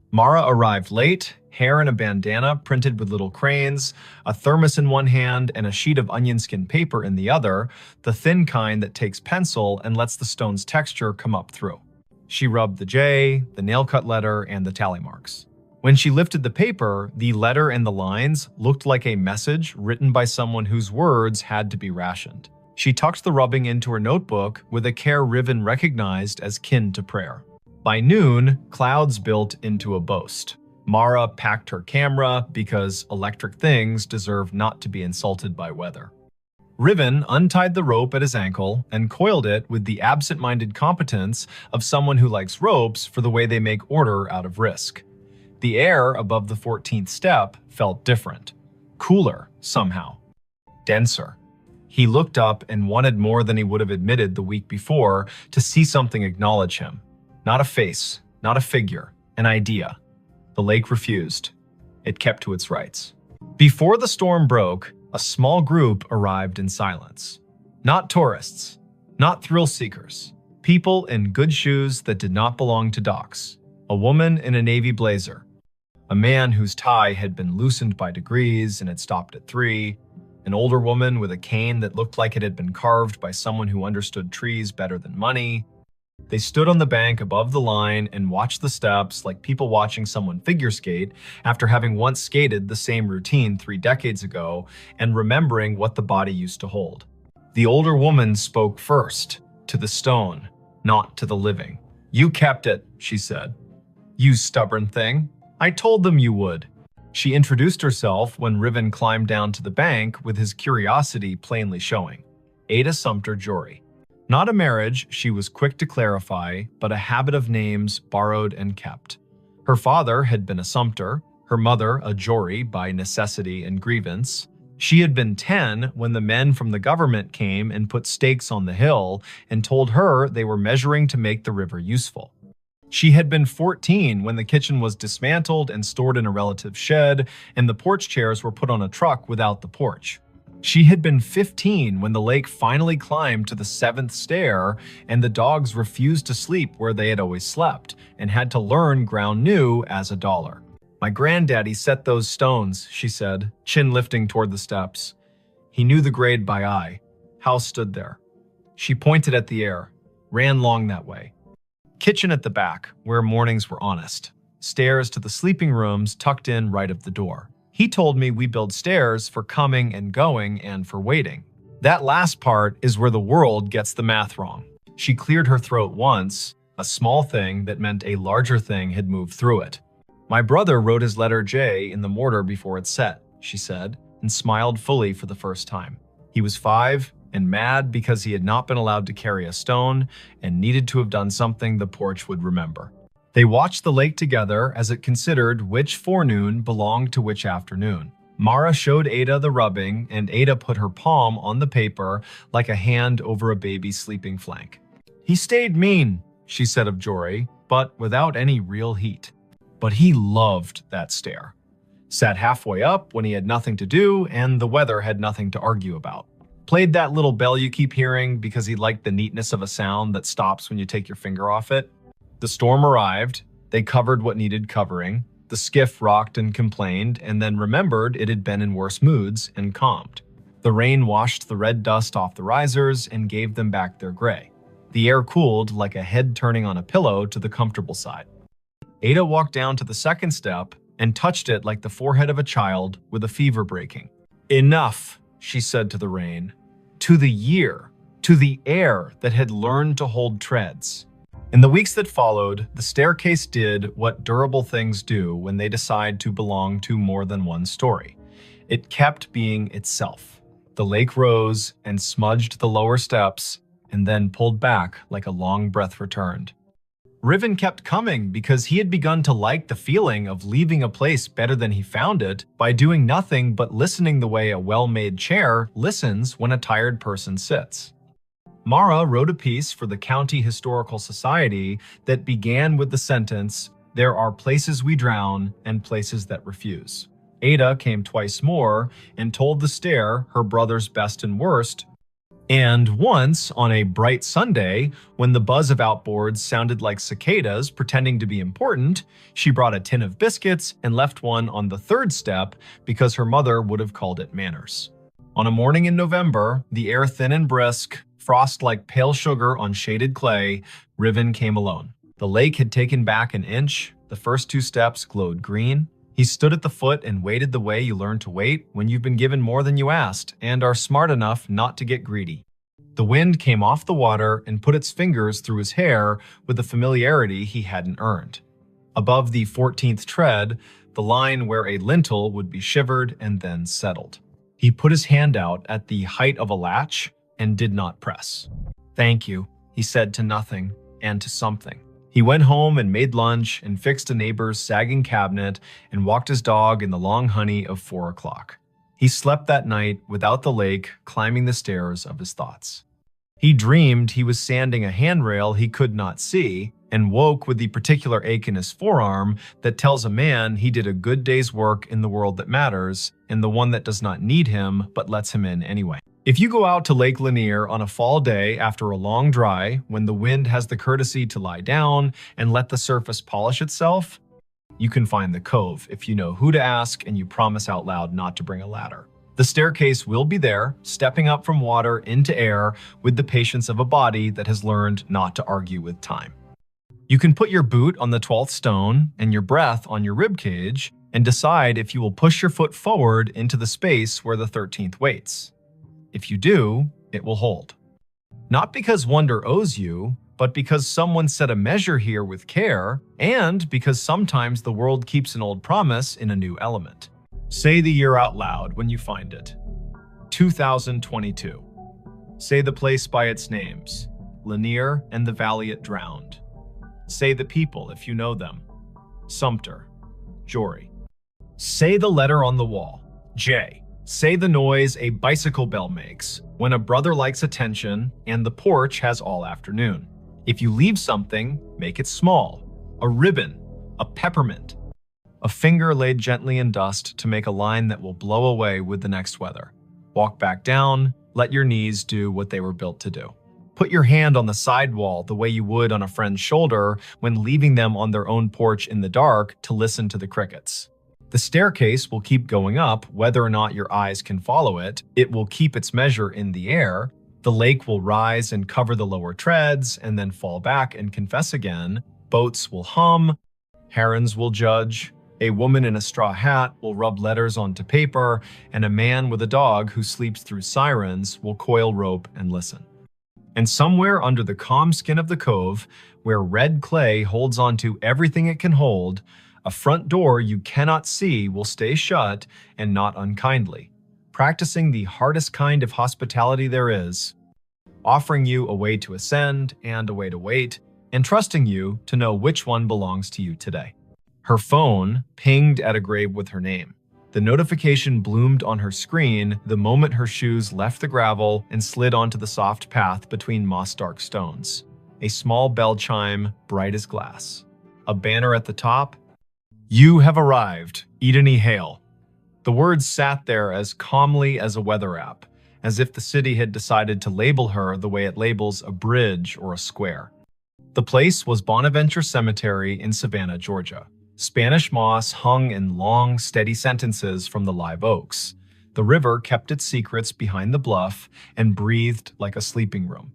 Mara arrived late, hair in a bandana printed with little cranes, a thermos in one hand and a sheet of onion skin paper in the other, the thin kind that takes pencil and lets the stone's texture come up through. She rubbed the J, the nail-cut letter, and the tally marks. When she lifted the paper, the letter and the lines looked like a message written by someone whose words had to be rationed. She tucked the rubbing into her notebook with a care Riven recognized as kin to prayer. By noon, clouds built into a boast. Mara packed her camera because electric things deserve not to be insulted by weather. Riven untied the rope at his ankle and coiled it with the absent-minded competence of someone who likes ropes for the way they make order out of risk. The air above the 14th step felt different. Cooler, somehow. Denser. He looked up and wanted more than he would have admitted the week before to see something acknowledge him. Not a face, not a figure, an idea. The lake refused. It kept to its rights. Before the storm broke, a small group arrived in silence. Not tourists, not thrill seekers. People in good shoes that did not belong to docks. A woman in a navy blazer. A man whose tie had been loosened by degrees and had stopped at 3. An older woman with a cane that looked like it had been carved by someone who understood trees better than money. They stood on the bank above the line and watched the steps like people watching someone figure skate after having once skated the same routine 3 decades ago and remembering what the body used to hold. The older woman spoke first, to the stone, not to the living. "You kept it," she said. "You stubborn thing. I told them you would." She introduced herself when Riven climbed down to the bank with his curiosity plainly showing. Ada Sumter Jory. Not a marriage, she was quick to clarify, but a habit of names borrowed and kept. Her father had been a Sumter, her mother a Jory by necessity and grievance. She had been 10 when the men from the government came and put stakes on the hill and told her they were measuring to make the river useful. She had been 14 when the kitchen was dismantled and stored in a relative's shed, and the porch chairs were put on a truck without the porch. She had been 15 when the lake finally climbed to the 7th stair and the dogs refused to sleep where they had always slept and had to learn ground new as $1. "My granddaddy set those stones," she said, chin lifting toward the steps. He knew the grade by eye. House stood there. She pointed at the air, ran long that way. Kitchen at the back, where mornings were honest. Stairs to the sleeping rooms tucked in right of the door. He told me we build stairs for coming and going and for waiting. That last part is where the world gets the math wrong. She cleared her throat once, a small thing that meant a larger thing had moved through it. "My brother wrote his letter J in the mortar before it set," she said, and smiled fully for the first time. He was 5 and mad because he had not been allowed to carry a stone and needed to have done something the porch would remember. They watched the lake together as it considered which forenoon belonged to which afternoon. Mara showed Ada the rubbing, and Ada put her palm on the paper like a hand over a baby's sleeping flank. "He stayed mean," she said of Jory, but without any real heat. But he loved that stair. Sat halfway up when he had nothing to do and the weather had nothing to argue about. Played that little bell you keep hearing because he liked the neatness of a sound that stops when you take your finger off it. The storm arrived, they covered what needed covering, the skiff rocked and complained, and then remembered it had been in worse moods and calmed. The rain washed the red dust off the risers and gave them back their gray. The air cooled like a head turning on a pillow to the comfortable side. Ada walked down to the second step and touched it like the forehead of a child with a fever breaking. "Enough," she said to the rain, to the year, to the air that had learned to hold treads. In the weeks that followed, the staircase did what durable things do when they decide to belong to more than one story. It kept being itself. The lake rose and smudged the lower steps and then pulled back like a long breath returned. Riven kept coming because he had begun to like the feeling of leaving a place better than he found it by doing nothing but listening the way a well-made chair listens when a tired person sits. Mara wrote a piece for the County Historical Society that began with the sentence, "There are places we drown and places that refuse." Ada came twice more and told the stair her brother's best and worst. And once, on a bright Sunday, when the buzz of outboards sounded like cicadas pretending to be important, she brought a tin of biscuits and left one on the 3rd step because her mother would have called it manners. On a morning in November, the air thin and brisk, frost like pale sugar on shaded clay, Riven came alone. The lake had taken back an inch, the first 2 steps glowed green. He stood at the foot and waited the way you learn to wait when you've been given more than you asked and are smart enough not to get greedy. The wind came off the water and put its fingers through his hair with a familiarity he hadn't earned. Above the 14th tread, the line where a lintel would be shivered and then settled. He put his hand out at the height of a latch and did not press. "Thank you," he said to nothing and to something. He went home and made lunch and fixed a neighbor's sagging cabinet and walked his dog in the long honey of 4 o'clock. He slept that night without the lake climbing the stairs of his thoughts. He dreamed he was sanding a handrail he could not see and woke with the particular ache in his forearm that tells a man he did a good day's work in the world that matters and the one that does not need him but lets him in anyway. If you go out to Lake Lanier on a fall day after a long dry, when the wind has the courtesy to lie down and let the surface polish itself, you can find the cove if you know who to ask and you promise out loud not to bring a ladder. The staircase will be there, stepping up from water into air with the patience of a body that has learned not to argue with time. You can put your boot on the 12th stone and your breath on your rib cage and decide if you will push your foot forward into the space where the 13th waits. If you do, it will hold. Not because wonder owes you, but because someone set a measure here with care, and because sometimes the world keeps an old promise in a new element. Say the year out loud when you find it. 2022. Say the place by its names, Lanier and the valley it drowned. Say the people if you know them, Sumter, Jory. Say the letter on the wall, J. Say the noise a bicycle bell makes when a brother likes attention and the porch has all afternoon. If you leave something, make it small, a ribbon, a peppermint. A finger laid gently in dust to make a line that will blow away with the next weather. Walk back down, let your knees do what they were built to do. Put your hand on the sidewall the way you would on a friend's shoulder when leaving them on their own porch in the dark to listen to the crickets. The staircase will keep going up whether or not your eyes can follow it. It will keep its measure in the air. The lake will rise and cover the lower treads and then fall back and confess again. Boats will hum. Herons will judge. A woman in a straw hat will rub letters onto paper, and a man with a dog who sleeps through sirens will coil rope and listen. And somewhere under the calm skin of the cove, where red clay holds onto everything it can hold, a front door you cannot see will stay shut and not unkindly, practicing the hardest kind of hospitality there is, offering you a way to ascend and a way to wait, and trusting you to know which one belongs to you today. Her phone pinged at a grave with her name. The notification bloomed on her screen the moment her shoes left the gravel and slid onto the soft path between moss-dark stones. A small bell chime, bright as glass. A banner at the top. You have arrived, Eden E. Hale. The words sat there as calmly as a weather app, as if the city had decided to label her the way it labels a bridge or a square. The place was Bonaventure Cemetery in Savannah, Georgia. Spanish moss hung in long, steady sentences from the live oaks. The river kept its secrets behind the bluff and breathed like a sleeping room.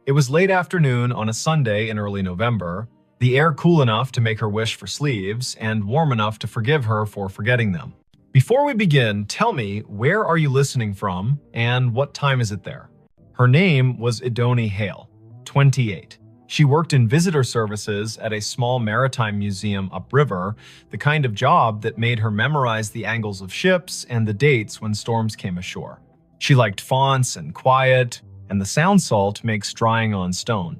It was late afternoon on a Sunday in early November, the air cool enough to make her wish for sleeves and warm enough to forgive her for forgetting them. Before we begin, tell me, where are you listening from and what time is it there? Her name was Idoni Hale, 28. She worked in visitor services at a small maritime museum upriver, the kind of job that made her memorize the angles of ships and the dates when storms came ashore. She liked fonts and quiet, and the sound salt makes drying on stone.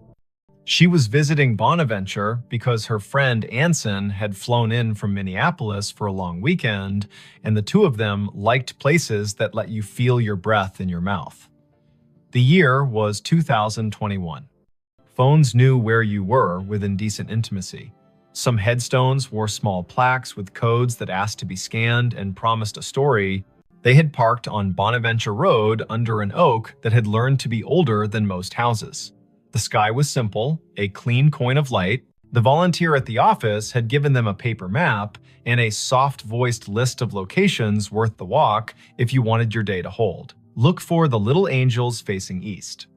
She was visiting Bonaventure because her friend Anson had flown in from Minneapolis for a long weekend, and the two of them liked places that let you feel your breath in your mouth. The year was 2021. Phones knew where you were within decent intimacy. Some headstones wore small plaques with codes that asked to be scanned and promised a story. They had parked on Bonaventure Road under an oak that had learned to be older than most houses. The sky was simple, a clean coin of light. The volunteer at the office had given them a paper map and a soft-voiced list of locations worth the walk if you wanted your day to hold. Look for the little angels facing east.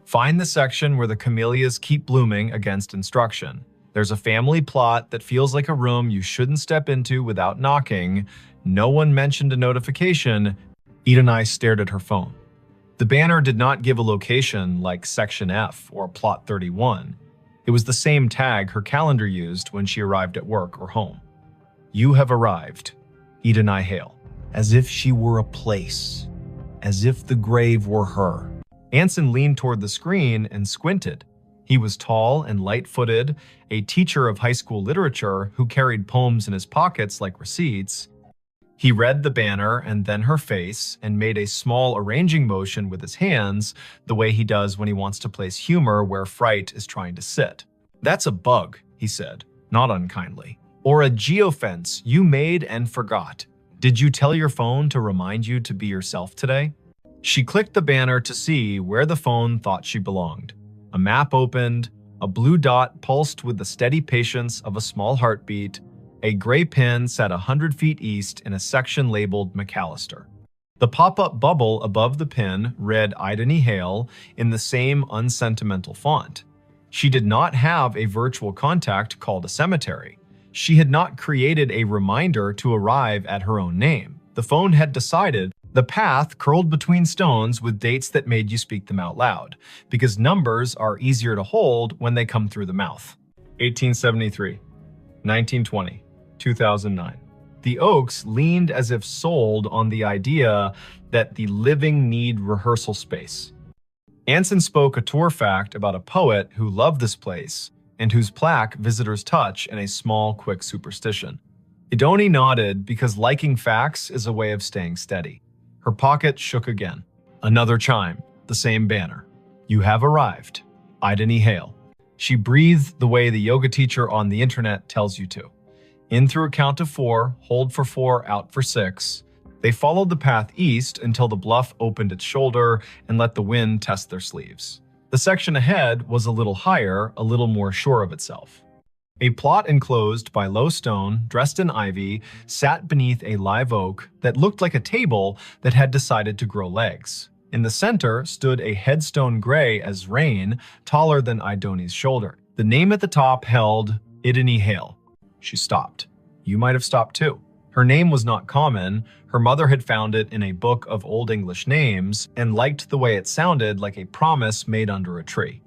Find the section where the camellias keep blooming against instruction. There's a family plot that feels like a room you shouldn't step into without knocking. No one mentioned a notification. Idoni stared at her phone. The banner did not give a location like Section F or Plot 31. It was the same tag her calendar used when she arrived at work or home. You have arrived, Idoni Hale. As if she were a place. As if the grave were her. Anson leaned toward the screen and squinted. He was tall and light-footed, a teacher of high school literature who carried poems in his pockets like receipts. He read the banner and then her face and made a small arranging motion with his hands, the way he does when he wants to place humor where fright is trying to sit. That's a bug, he said, not unkindly. Or a geofence you made and forgot. Did you tell your phone to remind you to be yourself today? She clicked the banner to see where the phone thought she belonged. A map opened, a blue dot pulsed with the steady patience of a small heartbeat. A gray pin sat 100 feet east in a section labeled McAllister. The pop-up bubble above the pin read Idany Hale in the same unsentimental font. She did not have a virtual contact called a cemetery. She had not created a reminder to arrive at her own name. The phone had decided the path curled between stones with dates that made you speak them out loud, because numbers are easier to hold when they come through the mouth. 1873, 1920, 2009. The Oaks leaned as if sold on the idea that the living need rehearsal space. Anson spoke a tour fact about a poet who loved this place and whose plaque visitors touch in a small, quick superstition. Idony nodded because liking facts is a way of staying steady. Her pocket shook again. Another chime, the same banner. You have arrived. Idany Hale. She breathed the way the yoga teacher on the internet tells you to. In through a count of 4, hold for 4, out for 6. They followed the path east until the bluff opened its shoulder and let the wind test their sleeves. The section ahead was a little higher, a little more sure of itself. A plot enclosed by low stone, dressed in ivy, sat beneath a live oak that looked like a table that had decided to grow legs. In the center stood a headstone gray as rain, taller than Idony's shoulder. The name at the top held Idany Hale. She stopped. You might have stopped too. Her name was not common. Her mother had found it in a book of Old English names and liked the way it sounded like a promise made under a tree.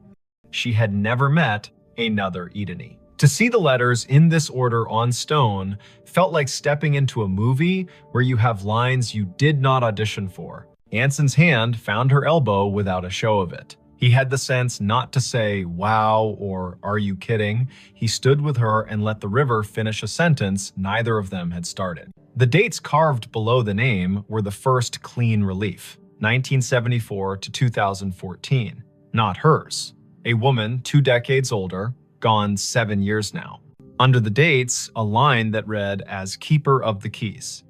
She had never met another Idany. To see the letters in this order on stone felt like stepping into a movie where you have lines you did not audition for. Anson's hand found her elbow without a show of it. He had the sense not to say, wow, or are you kidding? He stood with her and let the river finish a sentence neither of them had started. The dates carved below the name were the first clean relief, 1974 to 2014, not hers. A woman 2 decades older, gone 7 years now. Under the dates, a line that read as Keeper of the Keys.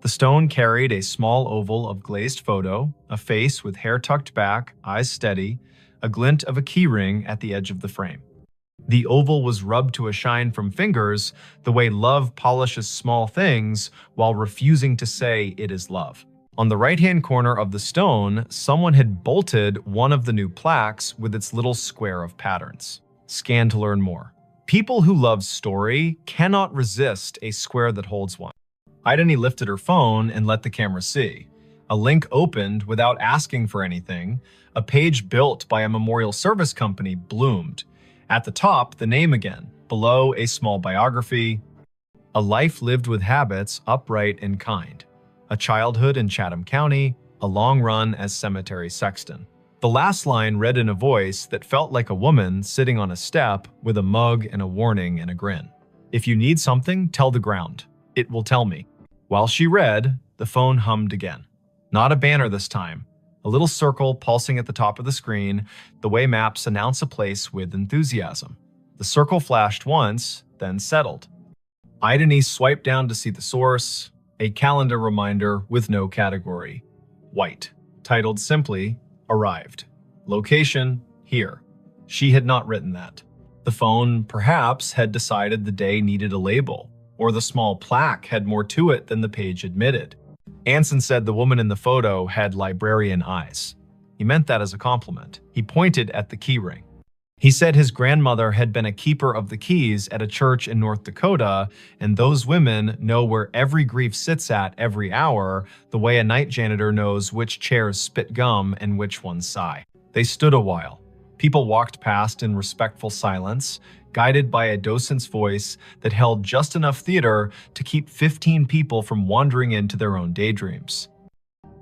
The stone carried a small oval of glazed photo, a face with hair tucked back, eyes steady, a glint of a key ring at the edge of the frame. The oval was rubbed to a shine from fingers, the way love polishes small things while refusing to say it is love. On the right-hand corner of the stone, someone had bolted one of the new plaques with its little square of patterns. Scan to learn more. People who love story cannot resist a square that holds one. Idany lifted her phone and let the camera see. A link opened without asking for anything. A page built by a memorial service company bloomed. At the top, the name again. Below, a small biography. A life lived with habits, upright and kind. A childhood in Chatham County. A long run as cemetery sexton. The last line read in a voice that felt like a woman sitting on a step with a mug and a warning and a grin. If you need something, tell the ground. It will tell me. While she read, the phone hummed again. Not a banner this time. A little circle pulsing at the top of the screen, the way maps announce a place with enthusiasm. The circle flashed once, then settled. Idany swiped down to see the source, a calendar reminder with no category. White, titled simply, Arrived. Location, here. She had not written that. The phone, perhaps, had decided the day needed a label, or the small plaque had more to it than the page admitted. Anson said the woman in the photo had librarian eyes. He meant that as a compliment. He pointed at the key ring. He said his grandmother had been a keeper of the keys at a church in North Dakota, and those women know where every grief sits at every hour, the way a night janitor knows which chairs spit gum and which ones sigh. They stood a while. People walked past in respectful silence, guided by a docent's voice that held just enough theater to keep 15 people from wandering into their own daydreams.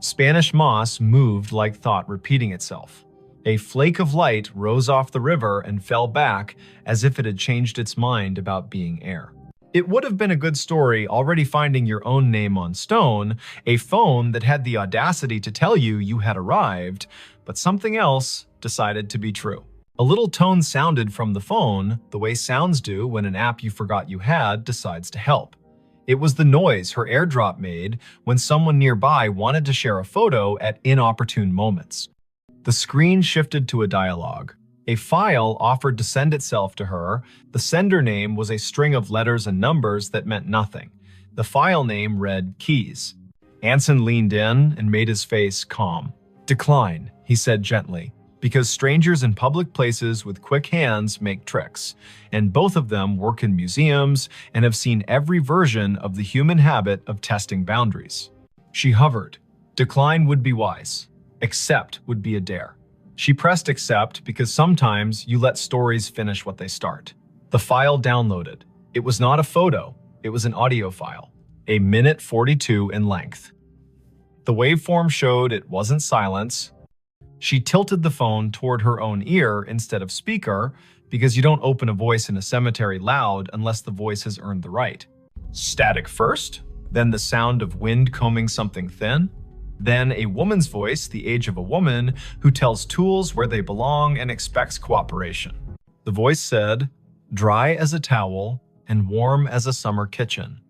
Spanish moss moved like thought repeating itself. A flake of light rose off the river and fell back as if it had changed its mind about being air. It would have been a good story already finding your own name on stone, a phone that had the audacity to tell you you had arrived, but something else decided to be true. A little tone sounded from the phone, the way sounds do when an app you forgot you had decides to help. It was the noise her AirDrop made when someone nearby wanted to share a photo at inopportune moments. The screen shifted to a dialogue. A file offered to send itself to her. The sender name was a string of letters and numbers that meant nothing. The file name read Keys. Anson leaned in and made his face calm. "Decline," he said gently, "because strangers in public places with quick hands make tricks, and both of them work in museums and have seen every version of the human habit of testing boundaries." She hovered. Decline would be wise. Accept would be a dare. She pressed accept because sometimes you let stories finish what they start. The file downloaded. It was not a photo, it was an audio file, a minute 42 in length. The waveform showed it wasn't silence. She tilted the phone toward her own ear instead of speaker because you don't open a voice in a cemetery loud unless the voice has earned the right. Static first, then the sound of wind combing something thin, then a woman's voice, the age of a woman, who tells tools where they belong and expects cooperation. The voice said, "Dry as a towel and warm as a summer kitchen.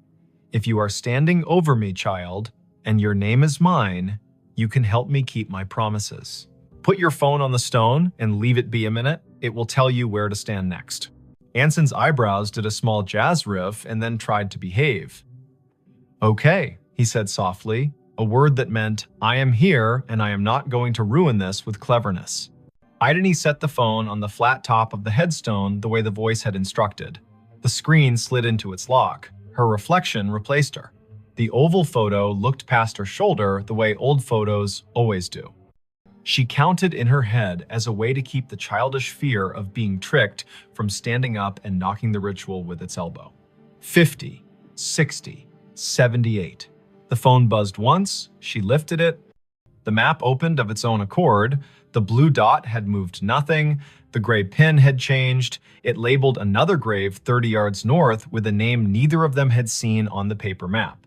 If you are standing over me, child, and your name is mine, you can help me keep my promises. Put your phone on the stone and leave it be a minute. It will tell you where to stand next." Anson's eyebrows did a small jazz riff and then tried to behave. "Okay," he said softly, a word that meant, "I am here and I am not going to ruin this with cleverness." Idani set the phone on the flat top of the headstone the way the voice had instructed. The screen slid into its lock. Her reflection replaced her. The oval photo looked past her shoulder the way old photos always do. She counted in her head as a way to keep the childish fear of being tricked from standing up and knocking the ritual with its elbow. 50, 60, 78. The phone buzzed once, she lifted it. The map opened of its own accord. The blue dot had moved nothing. The gray pin had changed. It labeled another grave 30 yards north with a name neither of them had seen on the paper map.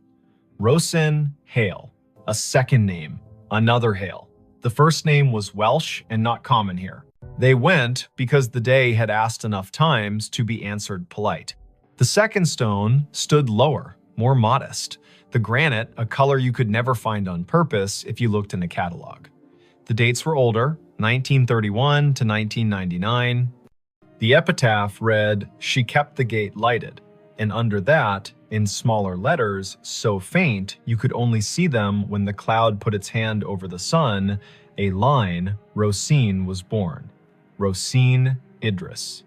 Rosin Hale. A second name. Another Hale. The first name was Welsh and not common here. They went because the day had asked enough times to be answered polite. The second stone stood lower, more modest. The granite, a color you could never find on purpose if you looked in a catalog. The dates were older, 1931 to 1999. The epitaph read, "She kept the gate lighted," and under that, in smaller letters, so faint you could only see them when the cloud put its hand over the sun, a line, Rosine was born. Rosine Idris.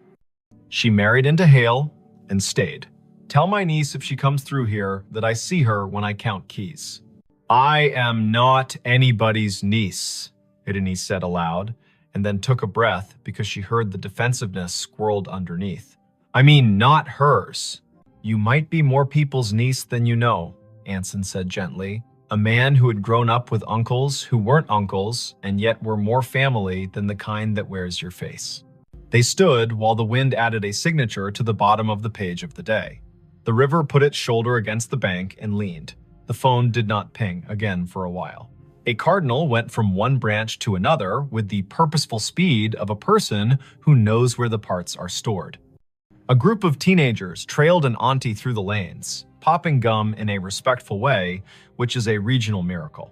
She married into Hale and stayed. Tell my niece if she comes through here that I see her when I count keys. I am not anybody's niece, Idani said aloud, and then took a breath because she heard the defensiveness squirreled underneath. I mean, not hers. You might be more people's niece than you know, Anson said gently, a man who had grown up with uncles who weren't uncles and yet were more family than the kind that wears your face. They stood while the wind added a signature to the bottom of the page of the day. The river put its shoulder against the bank and leaned. The phone did not ping again for a while. A cardinal went from one branch to another with the purposeful speed of a person who knows where the parts are stored. A group of teenagers trailed an auntie through the lanes, popping gum in a respectful way, which is a regional miracle.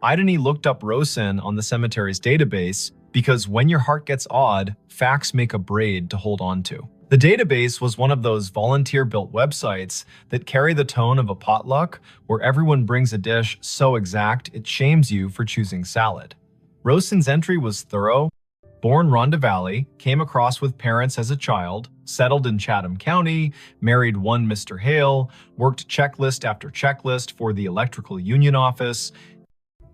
Idani looked up Rosin on the cemetery's database because when your heart gets odd, facts make a braid to hold on to. The database was one of those volunteer-built websites that carry the tone of a potluck where everyone brings a dish so exact it shames you for choosing salad. Rosin's entry was thorough. Born Rhonda Valley, came across with parents as a child, settled in Chatham County, married one Mr. Hale, worked checklist after checklist for the electrical union office,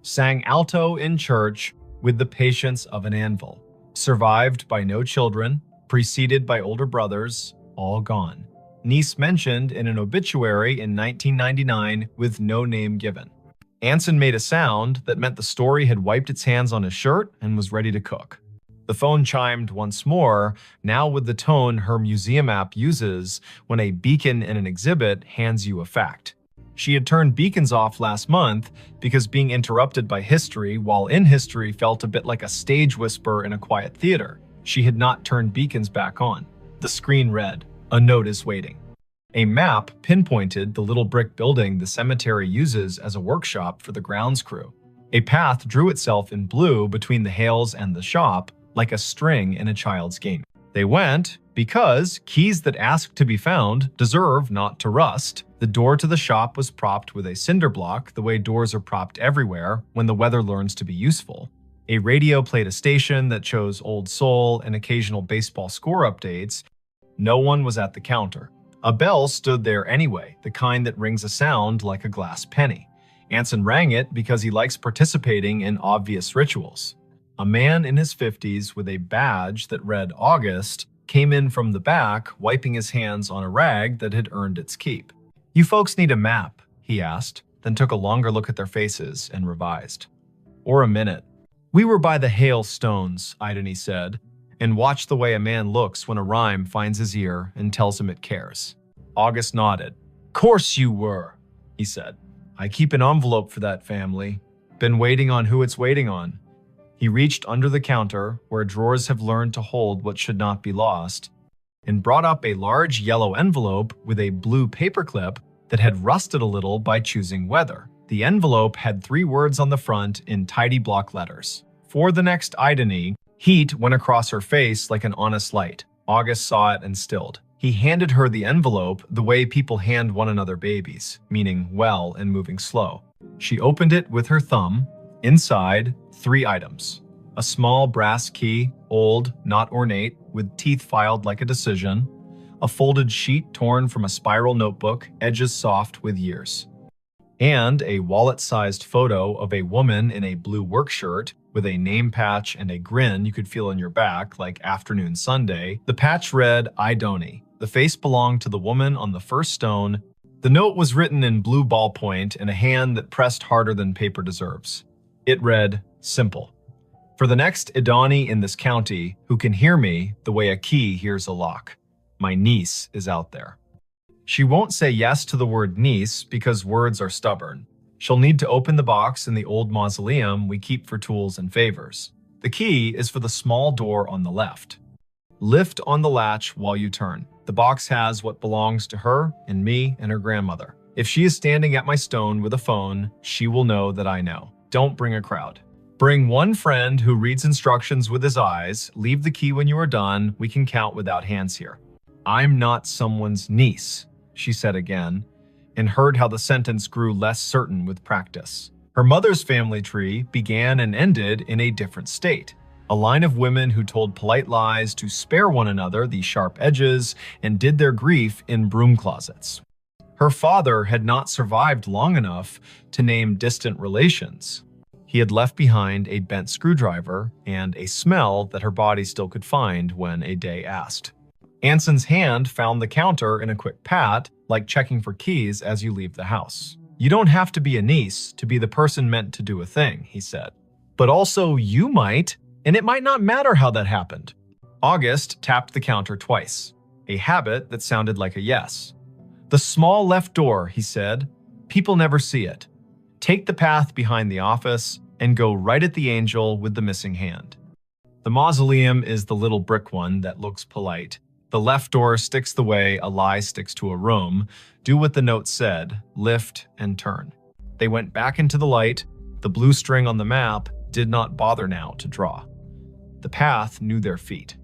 sang alto in church with the patience of an anvil, survived by no children, preceded by older brothers, all gone. Niece mentioned in an obituary in 1999 with no name given. Anson made a sound that meant the story had wiped its hands on his shirt and was ready to cook. The phone chimed once more, now with the tone her museum app uses when a beacon in an exhibit hands you a fact. She had turned beacons off last month because being interrupted by history while in history felt a bit like a stage whisper in a quiet theater. She had not turned beacons back on. The screen read, "A note is waiting." A map pinpointed the little brick building the cemetery uses as a workshop for the grounds crew. A path drew itself in blue between the Hales and the shop, like a string in a child's game. They went, Because keys that ask to be found deserve not to rust, the door to the shop was propped with a cinder block the way doors are propped everywhere when the weather learns to be useful. A radio played a station that chose Old Soul and occasional baseball score updates. No one was at the counter. A bell stood there anyway, the kind that rings a sound like a glass penny. Anson rang it because he likes participating in obvious rituals. A man in his 50s with a badge that read August came in from the back, wiping his hands on a rag that had earned its keep. "You folks need a map?" he asked, then took a longer look at their faces and revised. "Or a minute." "We were by the hailstones," Idony said, and watched the way a man looks when a rhyme finds his ear and tells him it cares. August nodded. "Course you were," he said. "I keep an envelope for that family. Been waiting on who it's waiting on." He reached under the counter, where drawers have learned to hold what should not be lost, and brought up a large yellow envelope with a blue paperclip that had rusted a little by choosing weather. The envelope had 3 words on the front in tidy block letters. For the next Idony, heat went across her face like an honest light. August saw it and stilled. He handed her the envelope the way people hand one another babies, meaning well and moving slow. She opened it with her thumb. Inside, 3 items. A small brass key, old, not ornate, with teeth filed like a decision. A folded sheet torn from a spiral notebook, edges soft with years. And a wallet-sized photo of a woman in a blue work shirt with a name patch and a grin you could feel on your back like afternoon Sunday. The patch read, "Idony." The face belonged to the woman on the first stone. The note was written in blue ballpoint in a hand that pressed harder than paper deserves. It read, "Simple. For the next Idony in this county who can hear me the way a key hears a lock. My niece is out there." She won't say yes to the word niece because words are stubborn. She'll need to open the box in the old mausoleum we keep for tools and favors. The key is for the small door on the left. Lift on the latch while you turn. The box has what belongs to her and me and her grandmother. If she is standing at my stone with a phone, she will know that I know. Don't bring a crowd. Bring one friend who reads instructions with his eyes. Leave the key when you are done. We can count without hands here. "I'm not someone's niece," she said again, and heard how the sentence grew less certain with practice. Her mother's family tree began and ended in a different state. A line of women who told polite lies to spare one another the sharp edges and did their grief in broom closets. Her father had not survived long enough to name distant relations. He had left behind a bent screwdriver and a smell that her body still could find when a day asked. Anson's hand found the counter in a quick pat, like checking for keys as you leave the house. "You don't have to be a niece to be the person meant to do a thing," he said. "But also you might, and it might not matter how that happened." August tapped the counter twice, a habit that sounded like a yes. "The small left door," he said. "People never see it. Take the path behind the office and go right at the angel with the missing hand. The mausoleum is the little brick one that looks polite. The left door sticks the way a lie sticks to a room. Do what the note said, lift and turn." They went back into the light. The blue string on the map did not bother now to draw. The path knew their feet.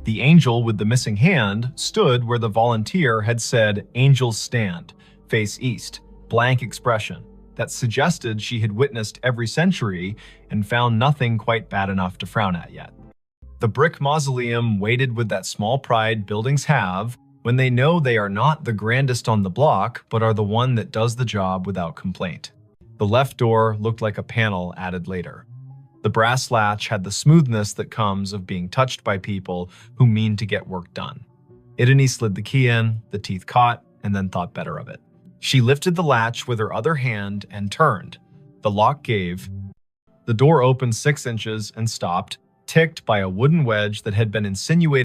The angel with the missing hand stood where the volunteer had said, "Angels stand, face east," blank expression that suggested she had witnessed every century and found nothing quite bad enough to frown at yet. The brick mausoleum waited with that small pride buildings have when they know they are not the grandest on the block, but are the one that does the job without complaint. The left door looked like a panel added later. The brass latch had the smoothness that comes of being touched by people who mean to get work done. Idony slid the key in, the teeth caught, and then thought better of it. She lifted the latch with her other hand and turned. The lock gave. The door opened 6 inches and stopped, ticked by a wooden wedge that had been insinuated